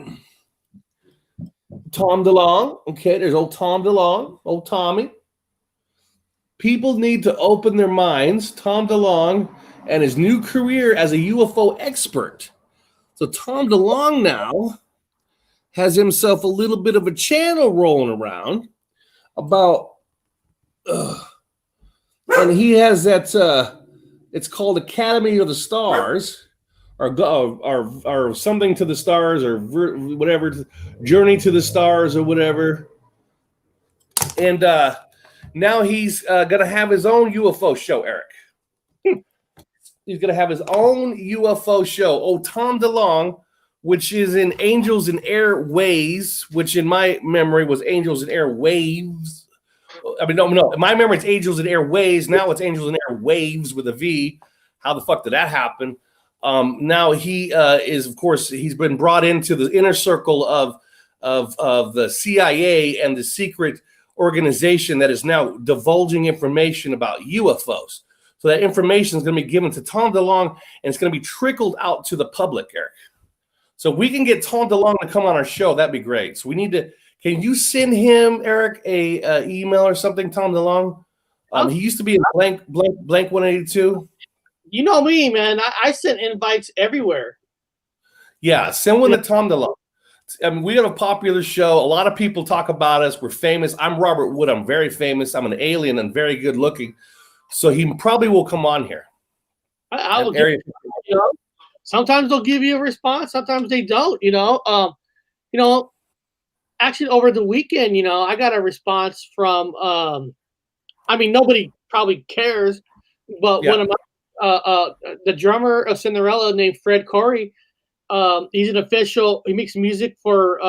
Tom DeLonge. Okay, there's old Tom DeLonge, old Tommy. People need to open their minds. Tom DeLonge and his new career as a UFO expert. So Tom DeLonge now has himself a little bit of a channel rolling around about, and he has that. It's called Academy of the Stars. Or something to the stars, or whatever, Journey to the Stars, or whatever. And now he's going to have his own UFO show, Eric. He's going to have his own UFO show. Oh, Tom DeLonge, which is in Angels and Airways, which in my memory was Angels and Airwaves. I mean, no, in my memory it's Angels and Airways. Now it's Angels and Airwaves with a V. How the fuck did that happen? Now he is, of course, he's been brought into the inner circle of the CIA and the secret organization that is now divulging information about UFOs. So that information is going to be given to Tom DeLonge, and it's going to be trickled out to the public, Eric. So we can get Tom DeLonge to come on our show. That'd be great. So we need to. Can you send him, Eric, a email or something, Tom DeLonge? He used to be in blank 182. You know me, man. I send invites everywhere. Yeah, send one to Tom DeLonge. I mean, we have a popular show. A lot of people talk about us. We're famous. I'm Robert Wood. I'm very famous. I'm an alien and very good looking. So he probably will come on here. I will give, sometimes they'll give you a response. Sometimes they don't, actually over the weekend, I got a response from, nobody probably cares, but one of my, the drummer of Cinderella named Fred Corey, he's an official, he makes music for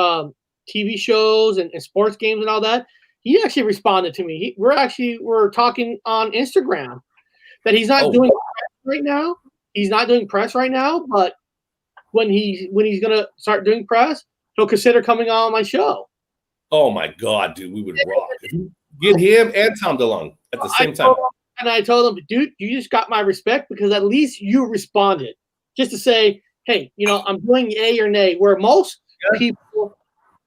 TV shows and sports games and all that. He actually responded to me. We're talking on Instagram that he's not doing press right now. He's not doing press right now, but when he's gonna start doing press, he'll consider coming on my show. Oh my God, dude, we would rock. Get him and Tom DeLonge at the same time. I told him, dude, you just got my respect because at least you responded. Just to say, hey, I'm doing yay or nay. Where most people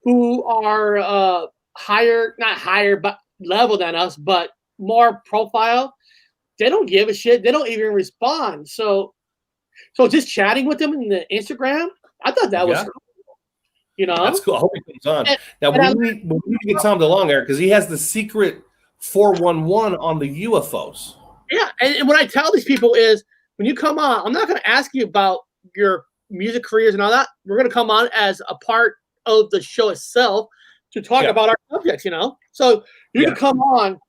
who are not higher but level than us, but more profile, they don't give a shit. They don't even respond. So just chatting with them in the Instagram, I thought that was cool. That's cool. I hope he comes on. Now, we need to get Tom DeLonge, Eric, because he has the secret 411 on the UFOs. Yeah, and what I tell these people is, when you come on, I'm not going to ask you about your music careers and all that. We're going to come on as a part of the show itself to talk about our subjects, So you can come on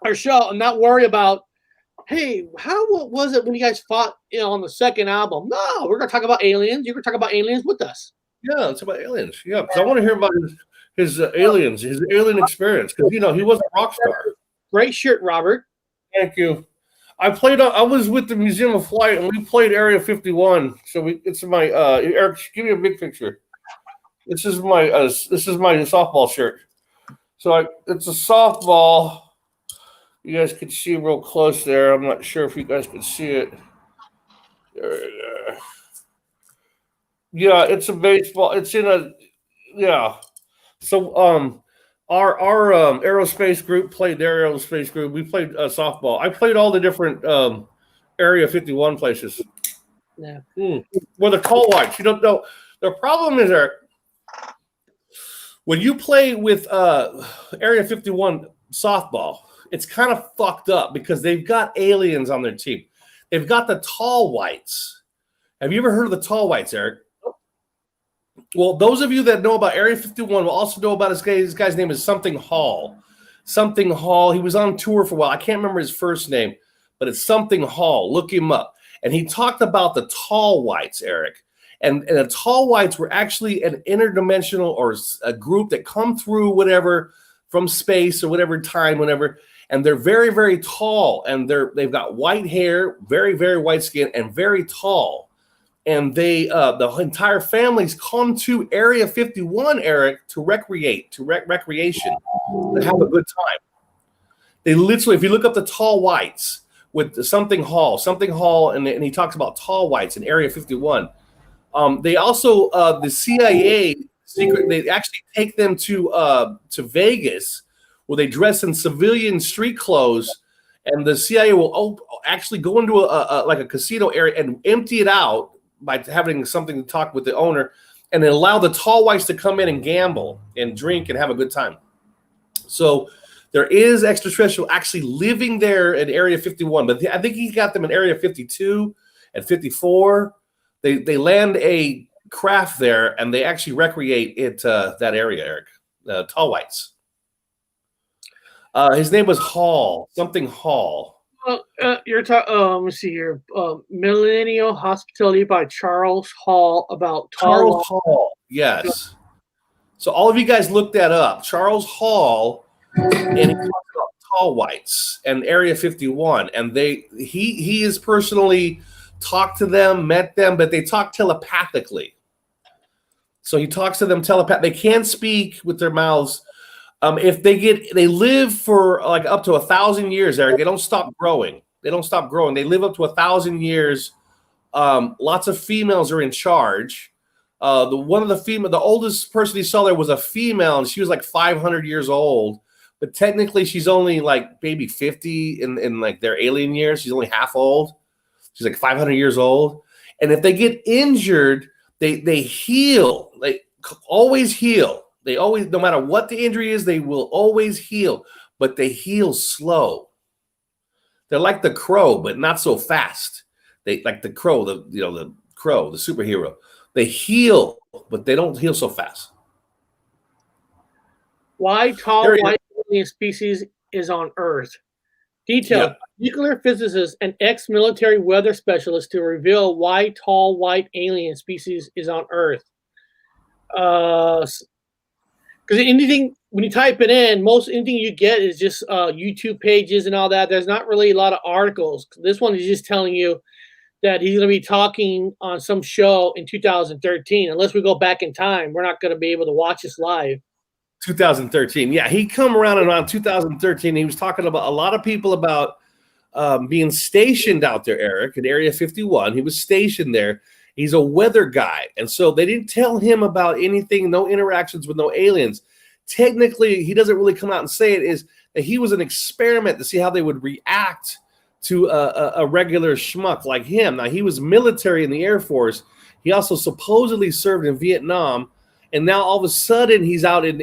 our show and not worry about, hey, what was it when you guys fought, on the second album? No, we're going to talk about aliens. You're going to talk about aliens with us. Yeah, it's about aliens. Yeah, because I want to hear about his aliens, his alien experience. Because he was a rock star. Great shirt, Robert. Thank you. I was with the Museum of Flight, and we played Area 51. So it's my Eric. Give me a big picture. This is my softball shirt. So it's a softball. You guys can see real close there. I'm not sure if you guys can see it. There. Yeah, it's a baseball. It's in a So our aerospace group played their aerospace group. We played softball. I played all the different Area 51 places. Yeah. Well, the call whites. You don't know. The problem is, Eric, when you play with Area 51 softball, it's kind of fucked up because they've got aliens on their team. They've got the tall whites. Have you ever heard of the tall whites, Eric? Well, those of you that know about Area 51 will also know about this guy's name is Something Hall. Something Hall. He was on tour for a while. I can't remember his first name, but it's Something Hall. Look him up. And he talked about the tall whites, Eric. And the tall whites were actually an interdimensional or a group that come through whatever from space or whatever time, whatever. And they're very, very tall. And they've got white hair, very, very white skin, and very tall. And they, the entire families come to Area 51, Eric, to recreation, to have a good time. They literally, if you look up the tall whites with Something Hall, and he talks about tall whites in Area 51. They also, the CIA secret, they actually take them to Vegas, where they dress in civilian street clothes, and the CIA will actually go into a casino area and empty it out by having something to talk with the owner, and then allow the tall whites to come in and gamble and drink and have a good time. So there is extraterrestrial actually living there in Area 51, but I think he got them in Area 52 and 54. They land a craft there, and they actually recreate it that area, Eric. Tall whites. His name was Hall, Something Hall. You're talking. Let me see here. Millennial Hospitality by Charles Hall about Charles Hall. Yes. So all of you guys look that up. Charles Hall, and he talks about tall whites and Area 51, and he is personally talked to them, met them, but they talk telepathically. So he talks to them telepathically. They can't speak with their mouths. If they live for like up to 1,000 years, Eric. They don't stop growing. They live up to 1,000 years. Lots of females are in charge. The oldest person he saw there was a female, and she was like 500 years old. But technically, she's only like maybe 50 in like their alien years. She's only half old. She's like 500 years old. And if they get injured, they heal. They always heal. They always, no matter what the injury is, they will always heal, but they heal slow. They're like the Crow, but not so fast. They like the Crow, the Crow, the superhero. They heal, but they don't heal so fast. Why tall white alien species is on Earth? Detailed. Nuclear physicist and ex-military weather specialist to reveal why tall white alien species is on Earth. Because anything, when you type it in, anything you get is just YouTube pages and all that. There's not really a lot of articles. This one is just telling you that he's going to be talking on some show in 2013. Unless we go back in time, we're not going to be able to watch this live. 2013. Yeah, he come around 2013. He was talking about a lot of people about being stationed out there, Eric, in Area 51. He was stationed there. He's a weather guy. And so they didn't tell him about anything, no interactions with no aliens. Technically, he doesn't really come out and say it, is that he was an experiment to see how they would react to a regular schmuck like him. Now, he was military in the Air Force. He also supposedly served in Vietnam. And now all of a sudden he's out in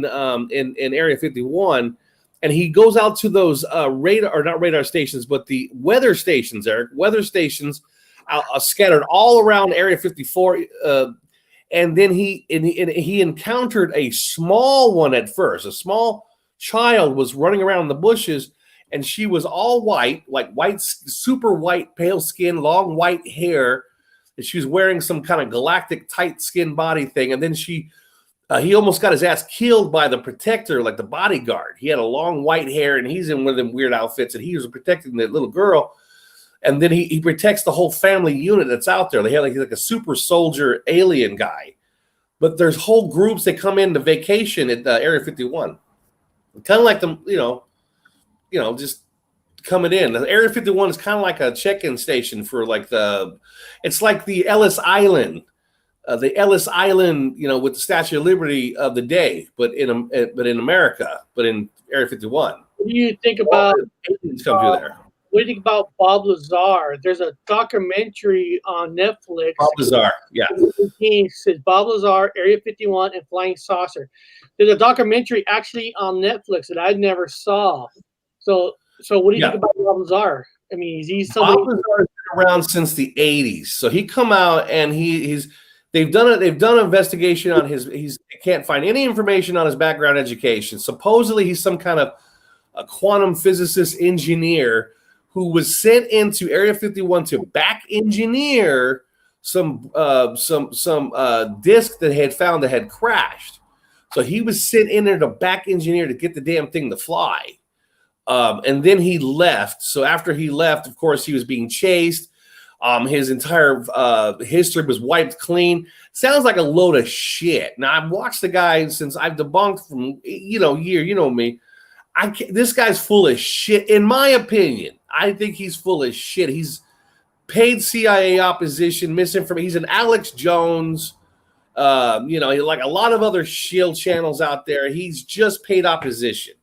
Area 51, and he goes out to those not radar stations, but the weather stations, Eric, weather stations scattered all around Area 54. And then he encountered a small one at first. A small child was running around in the bushes, and she was all white, like white, super white, pale skin, long white hair. And she was wearing some kind of galactic tight skin body thing. And then he almost got his ass killed by the protector, like the bodyguard. He had a long white hair, and he's in one of them weird outfits, and he was protecting the little girl. And then he protects the whole family unit that's out there. They have like a super soldier alien guy. But there's whole groups that come in to vacation at Area 51. Kind of like them, just coming in. The Area 51 is kind of like a check-in station for it's like the Ellis Island, with the Statue of Liberty of the day, but in America, but in Area 51. What do you think about? Aliens come through there. What do you think about Bob Lazar? There's a documentary on Netflix. Bob Lazar, yeah. He says Bob Lazar, Area 51, and Flying Saucer. There's a documentary actually on Netflix that I never saw. So what do you think about Bob Lazar? I mean, is he somebody? Bob Lazar has been around since the 80s. So he come out and they've done an investigation on they can't find any information on his background education. Supposedly he's some kind of a quantum physicist engineer who was sent into Area 51 to back engineer some disk that had found that had crashed. So he was sent in there to back engineer to get the damn thing to fly. And then he left. So after he left, of course, he was being chased. His entire history was wiped clean. Sounds like a load of shit. Now, I've watched the guy since I've debunked from, me. This guy's full of shit, in my opinion. I think he's full of shit. He's paid CIA opposition, misinformation. He's an Alex Jones, like a lot of other shield channels out there. He's just paid opposition.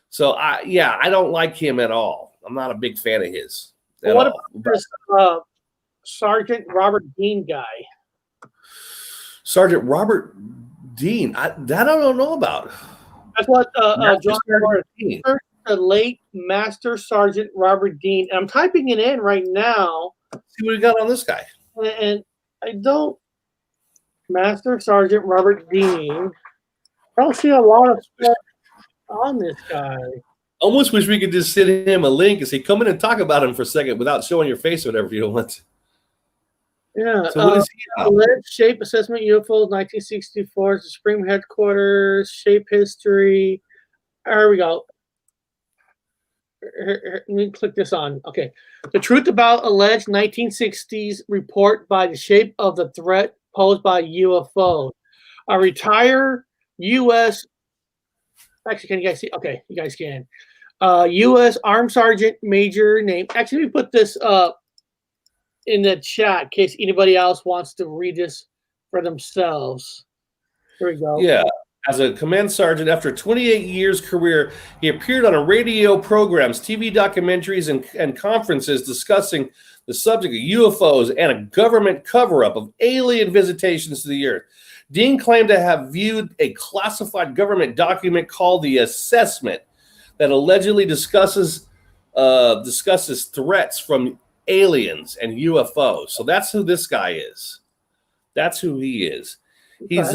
So, I don't like him at all. I'm not a big fan of his. What about this Sergeant Robert Dean guy? Sergeant Robert Dean? That I don't know about. That's what John Dean. The late Master Sergeant Robert Dean. And I'm typing it in right now. See what we got on this guy. And I don't. Master Sergeant Robert Dean. I don't see a lot of stuff on this guy. Almost wish we could just send him a link and say, come in and talk about him for a second without showing your face or whatever if you don't want to. Yeah. So what is he about? Alleged shape assessment UFOs 1964, the Supreme Headquarters, shape history. There we go. Let me click this on. Okay. The truth about alleged 1960s report by the shape of the threat posed by UFO. A retired U.S. Actually, can you guys see? Okay, you guys can. U.S. Armed Sergeant Major name. Actually, let me put this in the chat in case anybody else wants to read this for themselves. Here we go. Yeah. As a command sergeant, after a 28 years career, he appeared on radio programs, TV documentaries, and conferences discussing the subject of UFOs and a government cover-up of alien visitations to the Earth. Dean claimed to have viewed a classified government document called the Assessment that allegedly discusses threats from aliens and UFOs. So that's who this guy is. That's who he is. He's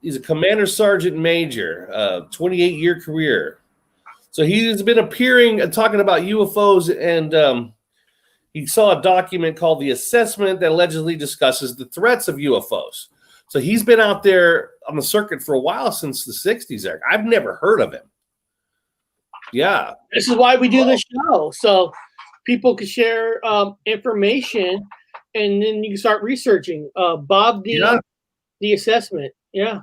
he's a commander sergeant major, 28-year career. So he's been appearing and talking about UFOs, and he saw a document called the Assessment that allegedly discusses the threats of UFOs. So he's been out there on the circuit for a while, since the 60s, Eric. I've never heard of him. Yeah. This is why we do this show. So people could share information, and then you can start researching. Bob the assessment. Yeah.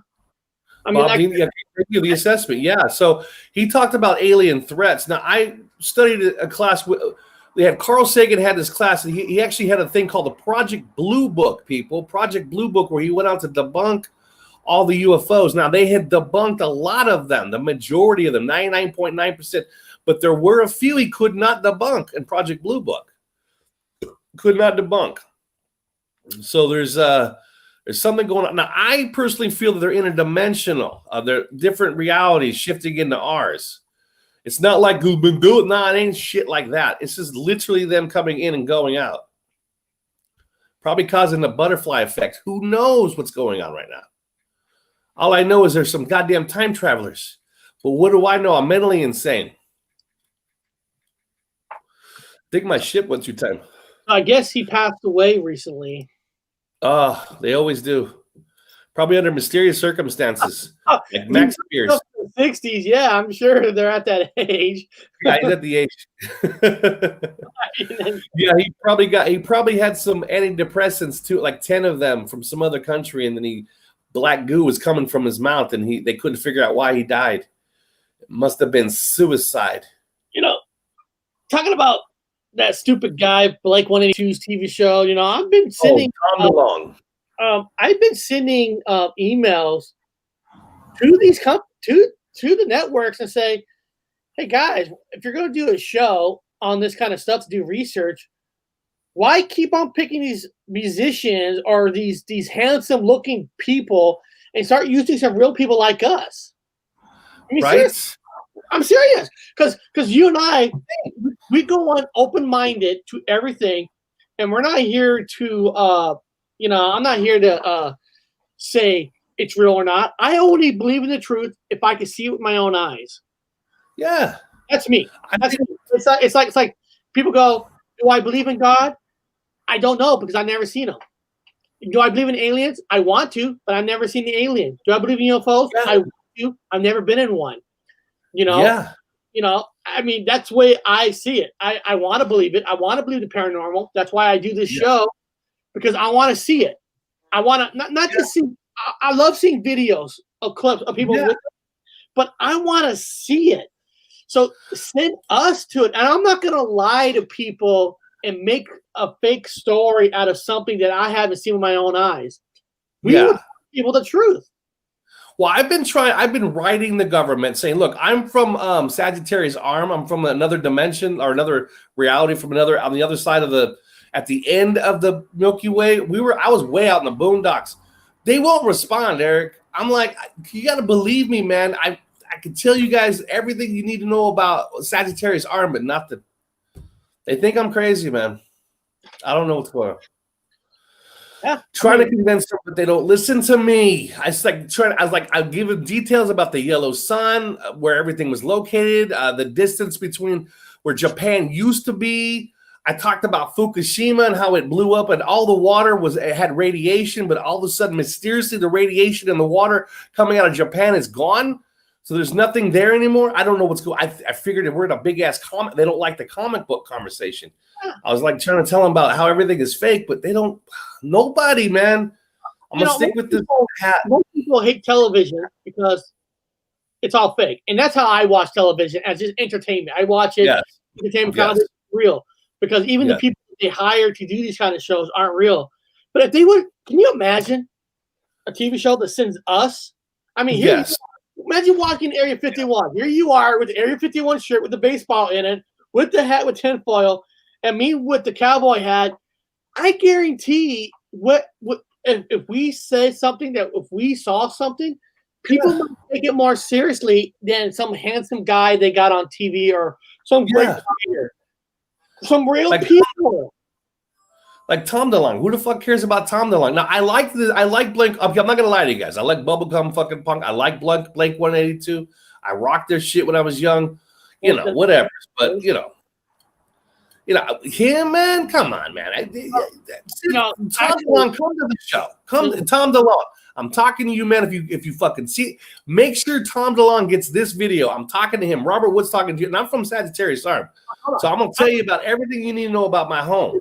I mean, Bob Dean, the assessment. Yeah. So he talked about alien threats. Now, I studied a class with. They had Carl Sagan had this class, and he actually had a thing called the Project Blue Book, people. Project Blue Book, where he went out to debunk all the UFOs. Now, they had debunked a lot of them, the majority of them, 99.9%. But there were a few he could not debunk in Project Blue Book. Could not debunk. So there's something going on. Now, I personally feel that they're interdimensional. They're different realities shifting into ours. It's not like we've been doing. Nah, it ain't shit like that. It's just literally them coming in and going out. Probably causing the butterfly effect. Who knows what's going on right now? All I know is there's some goddamn time travelers. But what do I know? I'm mentally insane. I think my ship went through time. I guess he passed away recently. They always do. Probably under mysterious circumstances. Like Max Spears. 60s, yeah, I'm sure they're at that age. Yeah, he's at the age. Yeah, he probably had some antidepressants too, like 10 of them from some other country, and then black goo was coming from his mouth, and they couldn't figure out why he died. It must have been suicide. You know, talking about that stupid guy, Blake 182's TV show, you know, I've been sending Tom DeLonge. I've been sending emails to these to the networks and say, hey guys, if you're going to do a show on this kind of stuff to do research, why keep on picking these musicians or these handsome looking people and start using some real people like us? I mean, Right? I'm serious, because you and I, we go on open-minded to everything, and we're not here to I'm not here to say it's real or not. I only believe in the truth if I can see it with my own eyes. Yeah, that's me. It's like people go, do I believe in God? I don't know, because I've never seen them. Do I believe in aliens? I want to, but I've never seen the alien. Do I believe in UFOs? Yeah. I want to. I've never been in one. Yeah. I mean, that's the way I see it. I want to believe it. I want to believe the paranormal. That's why I do this show, because I want to see it. I want to not just see. I love seeing videos of clips of people, but I want to see it. So send us to it. And I'm not going to lie to people and make a fake story out of something that I haven't seen with my own eyes. We will tell people the truth. Well, I've been writing the government saying, look, I'm from Sagittarius Arm. I'm from another dimension or another reality on the other side of at the end of the Milky Way. I was way out in the boondocks. They won't respond, Eric. I'm like, you got to believe me, man. I can tell you guys everything you need to know about Sagittarius Arm, but not the. They think I'm crazy, man. I don't know what's going on. Yeah, trying to convince them, but they don't listen to me. I give them details about the yellow sun, where everything was located, the distance between where Japan used to be. I talked about Fukushima and how it blew up, and all the water had radiation, but all of a sudden, mysteriously, the radiation in the water coming out of Japan is gone. So there's nothing there anymore. I don't know what's going on. I figured we're in a big ass comic. They don't like the comic book conversation. I was like trying to tell them about how everything is fake, but they don't. Nobody, man. I'm going to stick with this hat. Most people hate television because it's all fake. And that's how I watch television, as just entertainment. I watch it. Entertainment television is real. Because even the people they hire to do these kind of shows aren't real. But if they would, can you imagine a TV show that sends us? I mean, imagine walking Area 51. Here you are with the Area 51 shirt with the baseball in it, with the hat with tinfoil, and me with the cowboy hat. I guarantee if we say something, that if we saw something, people might take it more seriously than some handsome guy they got on TV or some great player. Some real people. Like Tom DeLonge. Who the fuck cares about Tom DeLonge? Now, I like Blink. I'm not going to lie to you guys. I like Bubblegum fucking Punk. I like Blink 182. I rocked their shit when I was young. Whatever. But, him, man, come on, man. Tom DeLonge, come to the show. Tom DeLonge. I'm talking to you, man. If you fucking see, make sure Tom DeLonge gets this video. I'm talking to him. Robert Wood's talking to you, and I'm from Sagittarius Arm. So I'm gonna tell you about everything you need to know about my home.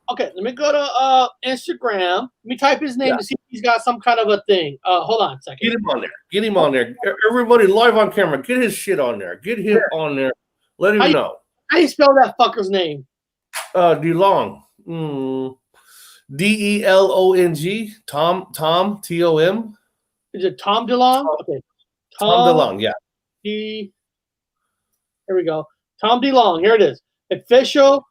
Okay, let me go to Instagram. Let me type his name to see if he's got some kind of a thing. Hold on a second. Get him on there. Get him on there. Everybody live on camera. Get his shit on there. Get him on there. Let him know. How do you spell that fucker's name? DeLonge. DELONG. Tom. TOM. Is it Tom DeLonge? Okay. Tom DeLonge. Yeah. Here we go. Tom DeLonge. Here it is. Official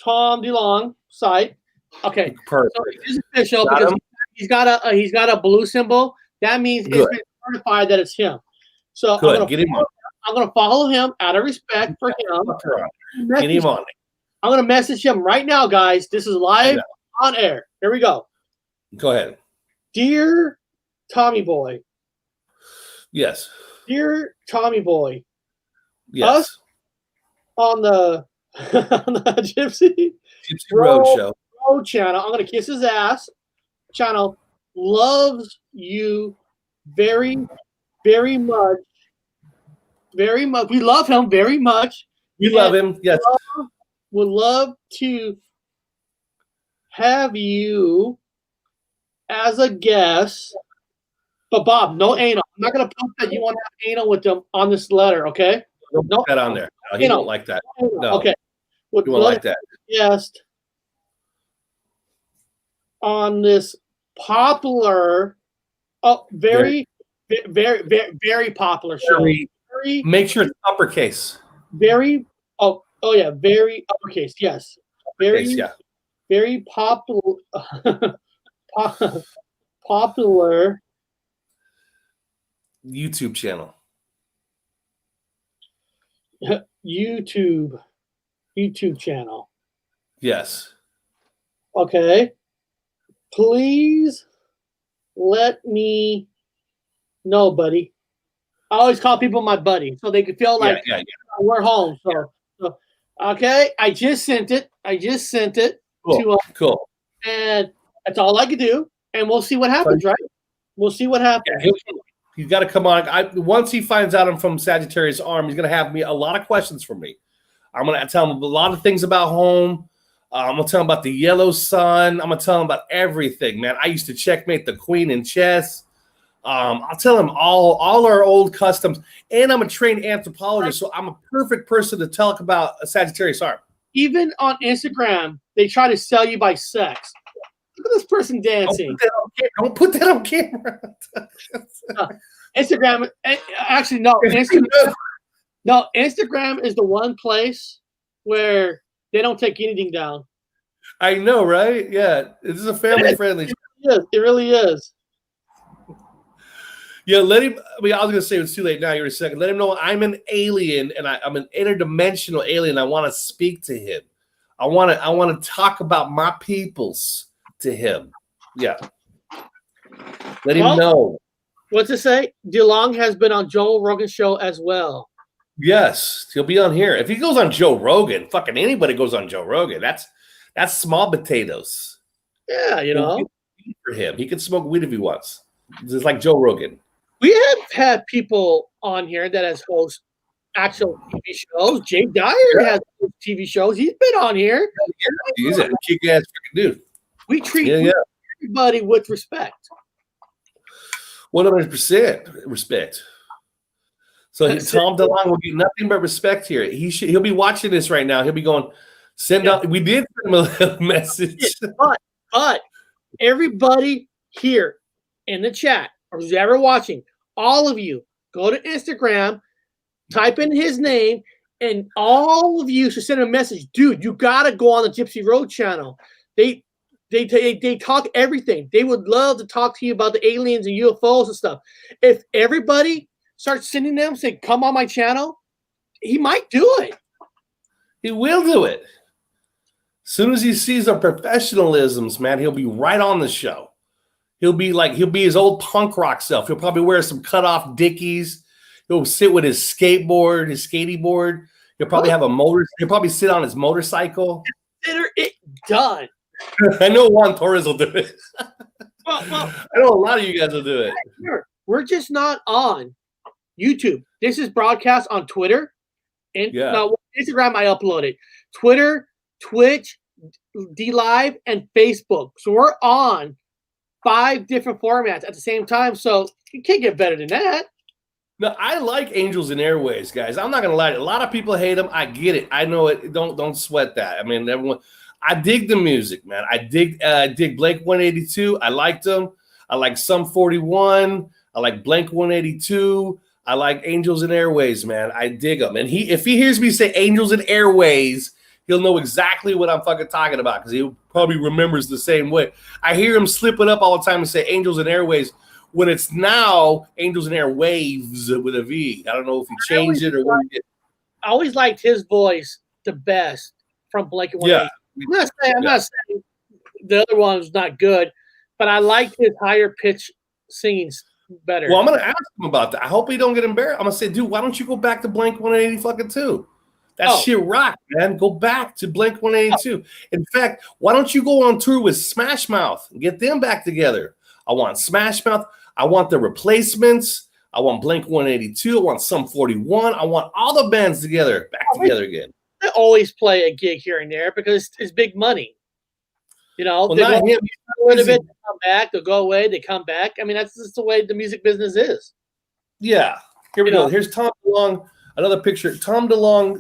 Tom DeLonge site. Okay. Perfect. So it's official because he's got a blue symbol. That means it's been certified that it's him. So Get him on. I'm gonna follow him out of respect for him. Get him on. I'm gonna message him right now, guys. This is live on air. Here we go. Go ahead. Dear Tommy Boy. Yes. Dear Tommy Boy. Yes. Us on the Gypsy Road Show channel. I'm gonna kiss his ass. Channel loves you very, very much. Very much. We love him very much. We love him. Yes. Would love to have you as a guest. But Bob, no anal. I'm not gonna put that you want to have anal with them on this letter, okay? Don't put that on there. No, he don't like that. No. Okay. He won't like that. Yes. On this popular, very popular show. Make sure it's uppercase. Very uppercase. Yes. Very popular. Popular YouTube channel. YouTube channel. Yes. Okay. Please let me know, buddy. I always call people my buddy so they can feel like we're home. So, okay, I just sent it. Cool. And that's all I can do. And we'll see what happens, right? We'll see what happens. Yeah, he's got to come on. Once he finds out I'm from Sagittarius Arm, he's going to have a lot of questions for me. I'm going to tell him a lot of things about home. I'm going to tell him about the yellow sun. I'm going to tell him about everything, man. I used to checkmate the queen in chess. I'll tell him all our old customs. And I'm a trained anthropologist, so I'm a perfect person to talk about a Sagittarius Arm. Even on Instagram, they try to sell you by sex. Look at this person dancing. Don't put that on camera. Instagram, actually, no. Instagram is the one place where they don't take anything down. I know, right? Yeah, this is a family-friendly. It really is. Yeah, let him. I was going to say it's too late now. You're a second. Let him know I'm an alien, and I'm an interdimensional alien. I want to speak to him. I want to talk about my peoples to him. Yeah. Let him know. What's it say? DeLonge has been on Joe Rogan's show as well. Yes, he'll be on here. If he goes on Joe Rogan, fucking anybody goes on Joe Rogan. That's small potatoes. Yeah, For him, he can smoke weed if he wants. Just like Joe Rogan. We have had people on here that has host actual TV shows. Jay Dyer has TV shows. He's been on here. He's a kick-ass freaking dude. We treat everybody with respect. 100% respect. So Tom DeLonge will get nothing but respect here. He'll be watching this right now. He'll be going, send out. We did send him a message. But everybody here in the chat or who's ever watching, all of you, go to Instagram, type in his name, and all of you should send a message. Dude, you gotta go on the Gypsy Road channel. They talk everything. They would love to talk to you about the aliens and UFOs and stuff. If everybody starts sending them, say, come on my channel, he might do it. He will do it. As soon as he sees our professionalisms, man, he'll be right on the show. He'll be his old punk rock self. He'll probably wear some cut-off Dickies. He'll sit with his skateboard, his skatey board. He'll probably have a motor. He'll probably sit on his motorcycle. Consider it done. I know Juan Torres will do it. Well, I know a lot of you guys will do it. we're just not on YouTube. This is broadcast on Twitter. And now Instagram, I uploaded. Twitter, Twitch, D Live, and Facebook. So we're on 5 different formats at the same time. So you can't get better than that. No, I like Angels and Airways, guys. I'm not gonna lie. A lot of people hate them. I get it. I know it. Don't sweat that. I mean, everyone. I dig the music, man. I dig Blink 182. I liked them. I like Sum 41. I like Blink 182. I like Angels and Airways, man. I dig them. And if he hears me say Angels and Airways, he'll know exactly what I'm fucking talking about because he probably remembers the same way. I hear him slip it up all the time and say Angels and Airways when it's now Angels and Airwaves with a V. I don't know if he changed it or what he did. I always liked his voice the best from Blink 182. I'm not saying the other one was not good, but I liked his higher pitch singing better. Well, I'm gonna ask him about that. I hope he don't get embarrassed. I'm gonna say, dude, why don't you go back to Blink 180 fucking 2? That shit rock, man. Go back to Blink 182. In fact, why don't you go on tour with Smash Mouth and get them back together? I want Smash Mouth. I want the Replacements. I want Blink 182. I want Sum 41. I want all the bands together, back together again. They always play a gig here and there because it's big money. You know, they go a little bit, they come back, they'll go away, they come back. I mean, that's just the way the music business is. Yeah. Here we go. Here's Tom DeLonge. Another picture. Tom DeLonge.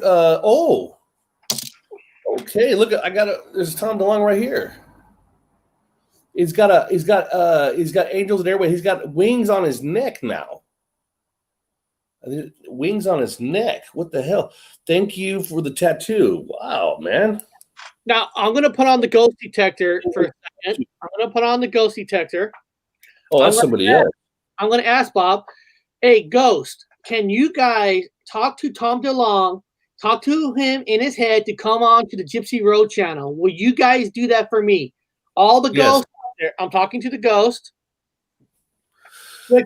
Okay. Look, there's Tom DeLonge right here. He's got Angels and Airways. He's got wings on his neck now. Wings on his neck. What the hell? Thank you for the tattoo. Wow, man. Now, I'm going to put on the ghost detector for a second. I'm going to put on the ghost detector. Oh, that's somebody else. I'm going to ask Bob, hey, Ghost, can you guys talk to Tom DeLonge, talk to him in his head to come on to the Gypsy Road channel? Will you guys do that for me? All the ghosts out there. I'm talking to the ghost.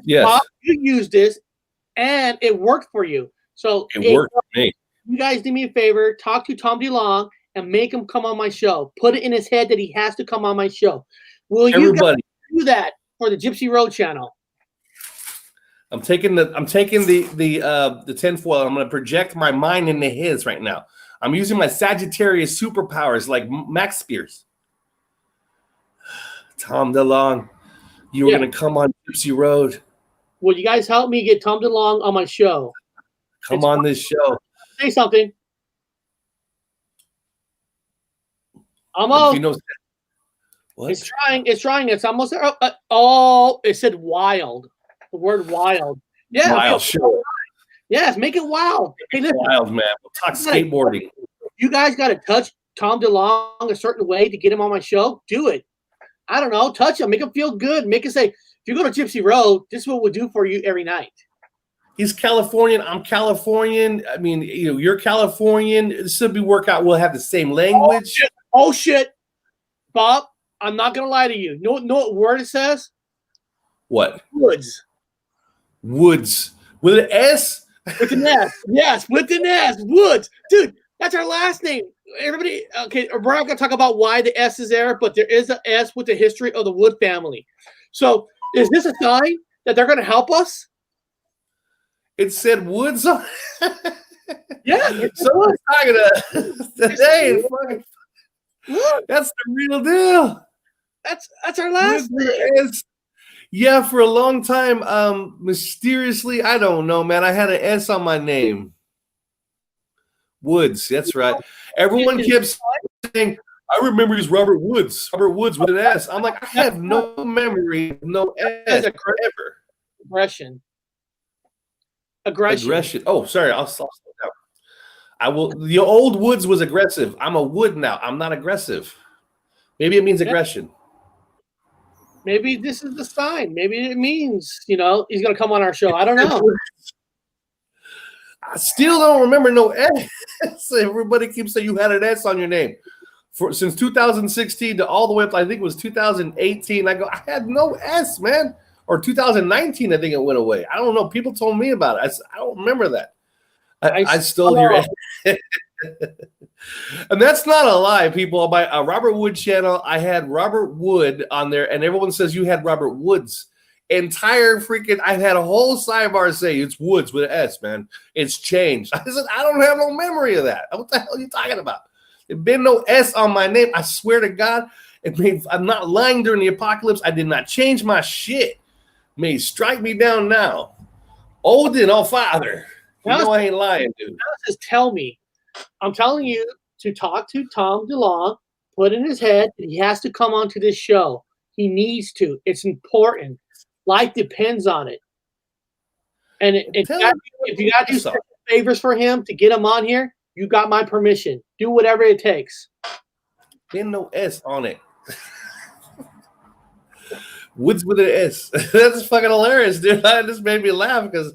Yes. Bob, you used this, and it worked for you. So it worked for me. You guys do me a favor, talk to Tom DeLonge and make him come on my show. Put it in his head that he has to come on my show. Will you guys do that for the Gypsy Road channel? I'm taking the tinfoil. I'm going to project my mind into his right now. I'm using my Sagittarius superpowers like Max Spears. Tom DeLonge, you were going to come on Gypsy Road. Will you guys help me get Tom DeLonge on my show? Come on this show. Say something. Almost. You know, what? It's trying. It's almost there. It said wild. The word wild. Yeah. Wild, sure. Yes, make it wild. Hey, listen. Wild, man. We'll talk skateboarding. You guys got to touch Tom DeLonge a certain way to get him on my show. Do it. I don't know. Touch him. Make him feel good. Make it say, if you go to Gypsy Road, this is what we'll do for you every night. He's Californian. I'm Californian. I mean, you're Californian. This will be workout. We'll have the same language. Oh shit, Bob! I'm not gonna lie to you. Know what word it says? What? Woods. Woods with an S. With an S. Yes, with an S. Woods, dude. That's our last name. Everybody. Okay, we're not gonna talk about why the S is there, but there is an S with the history of the Wood family. So, is this a sign that they're gonna help us? It said Woods on. Yeah. Someone's talking to today. That's the real deal. That's our last name. Yeah, for a long time, mysteriously, I don't know, man. I had an S on my name. Woods, that's right. Everyone kept saying, I remember he's Robert Woods. Robert Woods with an S. I'm like, I have no memory, no S ever. Aggression. Oh, sorry. I'll slow down. I will. The old Woods was aggressive. I'm a Wood now. I'm not aggressive. Maybe it means aggression. Maybe this is the sign. Maybe it means, he's going to come on our show. I don't know. I still don't remember no S. Everybody keeps saying you had an S on your name. Since 2016 to all the way up, I think it was 2018. I had no S, man. Or 2019, I think it went away. I don't know. People told me about it. I don't remember that. I still hear it. And that's not a lie, people. On my Robert Wood channel, I had Robert Wood on there, and everyone says you had Robert Woods. Entire freaking, I had a whole sidebar say it's Woods with an S, man. It's changed. I said, I don't have no memory of that. What the hell are you talking about? There's been no S on my name. I swear to God, I'm not lying during the apocalypse. I did not change my shit. May strike me down now. Odin, oh Father. You know I ain't lying, dude. Just tell me. I'm telling you to talk to Tom DeLonge, put in his head that he has to come onto this show. He needs to. It's important. Life depends on it. And if you got to do favors for him to get him on here, you got my permission. Do whatever it takes. There's no S on it. Woods with an S. That's fucking hilarious, dude. That just made me laugh because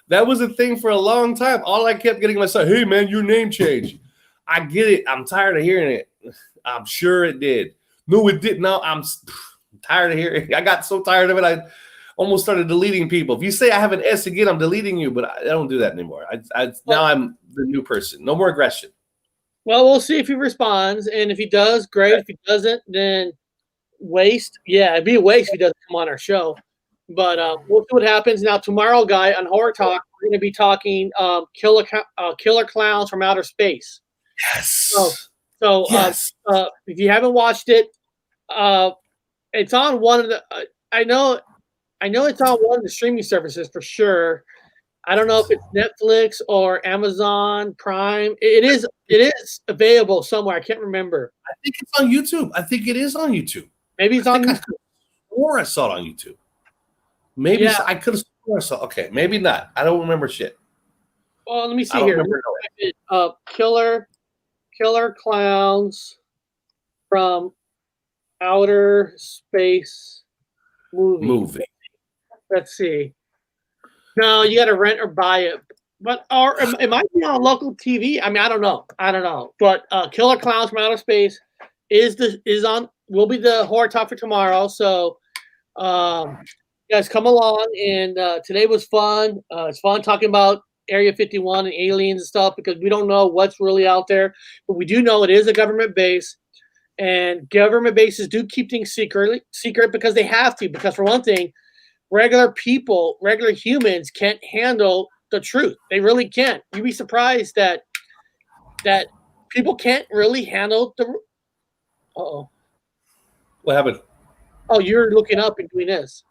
that was a thing for a long time. All I kept getting myself, hey man, your name changed. I get it. I'm tired of hearing it. I'm sure it did. No, it didn't. No, I'm tired of hearing it. I got so tired of it. I almost started deleting people. If you say I have an S again, I'm deleting you, but I don't do that anymore. Now I'm the new person. No more aggression. Well, we'll see if he responds. And if he does, great. If he doesn't, then waste. Yeah, it'd be a waste if he doesn't come on our show. But we'll see what happens. Now, tomorrow, guy, on Horror Talk, we're going to be talking killer clowns from outer space. Yes. So yes. If you haven't watched it, it's on one of the I know it's on one of the streaming services for sure. I don't know if it's Netflix or Amazon Prime. It is available somewhere. I can't remember. I think it's on YouTube. I think it is on YouTube. Maybe it's on YouTube. Or I saw it on YouTube. Maybe I could have sworn I saw. Okay, maybe not. I don't remember shit. Well, let me see here. Killer clowns from outer space movie. Let's see. No, you got to rent or buy it. But or it might be on local TV. I mean, I don't know. But Killer Clowns from Outer Space will be the horror talk for tomorrow. So you guys come along, and today was fun. It's fun talking about Area 51 and aliens and stuff because we don't know what's really out there, but we do know it is a government base, and government bases do keep things secret because they have to. Because for one thing, regular humans can't handle the truth. They really can't. You'd be surprised that people can't really handle the. Uh-oh. What happened? Oh, you're looking up and doing this.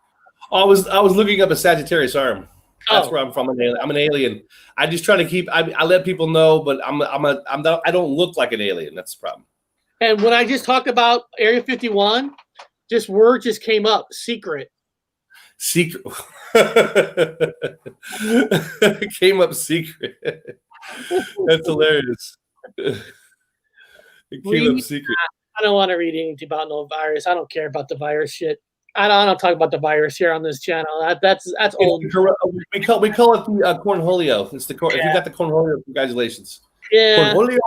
I was looking up a Sagittarius arm. That's where I'm from. I'm an alien. I just try to keep. I let people know, but I don't look like an alien. That's the problem. And when I just talked about Area 51, word just came up. Secret. Came up secret. That's hilarious. It came up secret. I don't want to read anything about no virus. I don't care about the virus shit. I don't talk about the virus here on this channel. That's old. We call it the cornholio. It's the If you got the cornholio, congratulations. Yeah. Cornholio.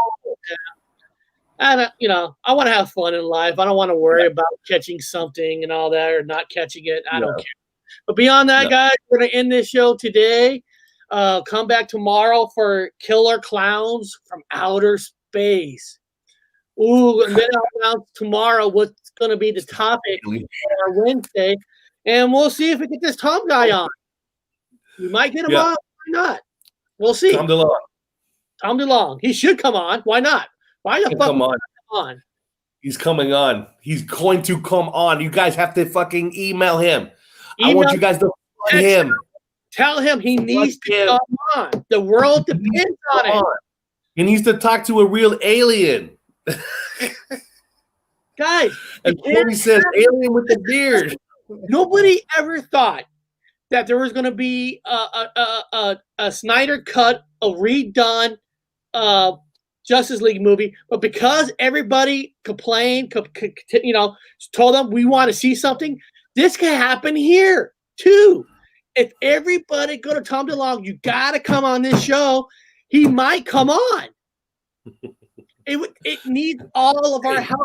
Yeah. I want to have fun in life. I don't want to worry about catching something and all that or not catching it. I don't care. But beyond that, guys, we're going to end this show today. Come back tomorrow for Killer Clowns from Outer Space. Ooh, and then I'll announce tomorrow what's going to be the topic for Wednesday. And we'll see if we get this Tom guy on. We might get him on. Why not? We'll see. Tom DeLonge. He should come on. Why not? Why the fuck come on? He's coming on. He's going to come on. You guys have to fucking email him. I want you guys to find him. Tell him he needs to come on. The world depends on it. He needs to talk to a real alien. Guys, and he says alien with the beard. Nobody ever thought that there was going to be a Snyder cut, a redone Justice League movie, but because everybody complained, told them we want to see something, this can happen here too. If everybody go to Tom DeLonge, you got to come on this show. He might come on. It needs all of our help.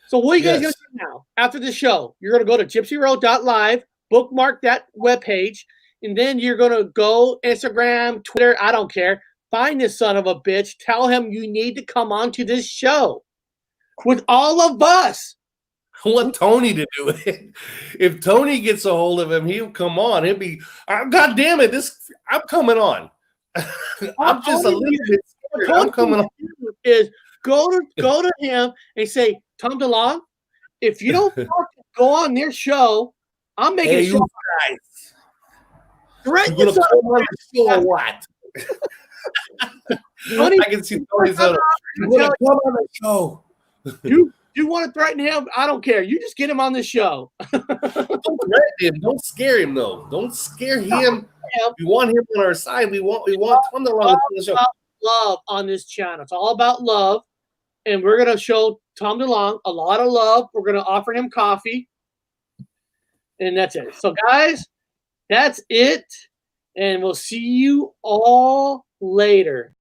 So what are you guys going to do now? After the show, you're going to go to gypsyroad.live, bookmark that webpage, and then you're going to go Instagram, Twitter, I don't care. find this son of a bitch. Tell him you need to come on to this show with all of us. I want Tony to do it. If Tony gets a hold of him, he'll come on. He'll be, God damn it, I'm coming on. I'm just a little bit scared. I'm coming on. Is go to him and say, Tom DeLonge, if you don't go on their show, I'm making a show. Guys. Threaten You're gonna come on the show or what? Tony, I can see Tony's on. You're gonna come on the show. You want to threaten him? I don't care. You just get him on the show. Don't threaten him. Don't scare him though. Don't scare him. We want him on our side. We want Tom DeLonge on the show. Love on this channel. It's all about love, and we're gonna show Tom DeLonge a lot of love. We're gonna offer him coffee, and that's it. So, guys, that's it, and we'll see you all later.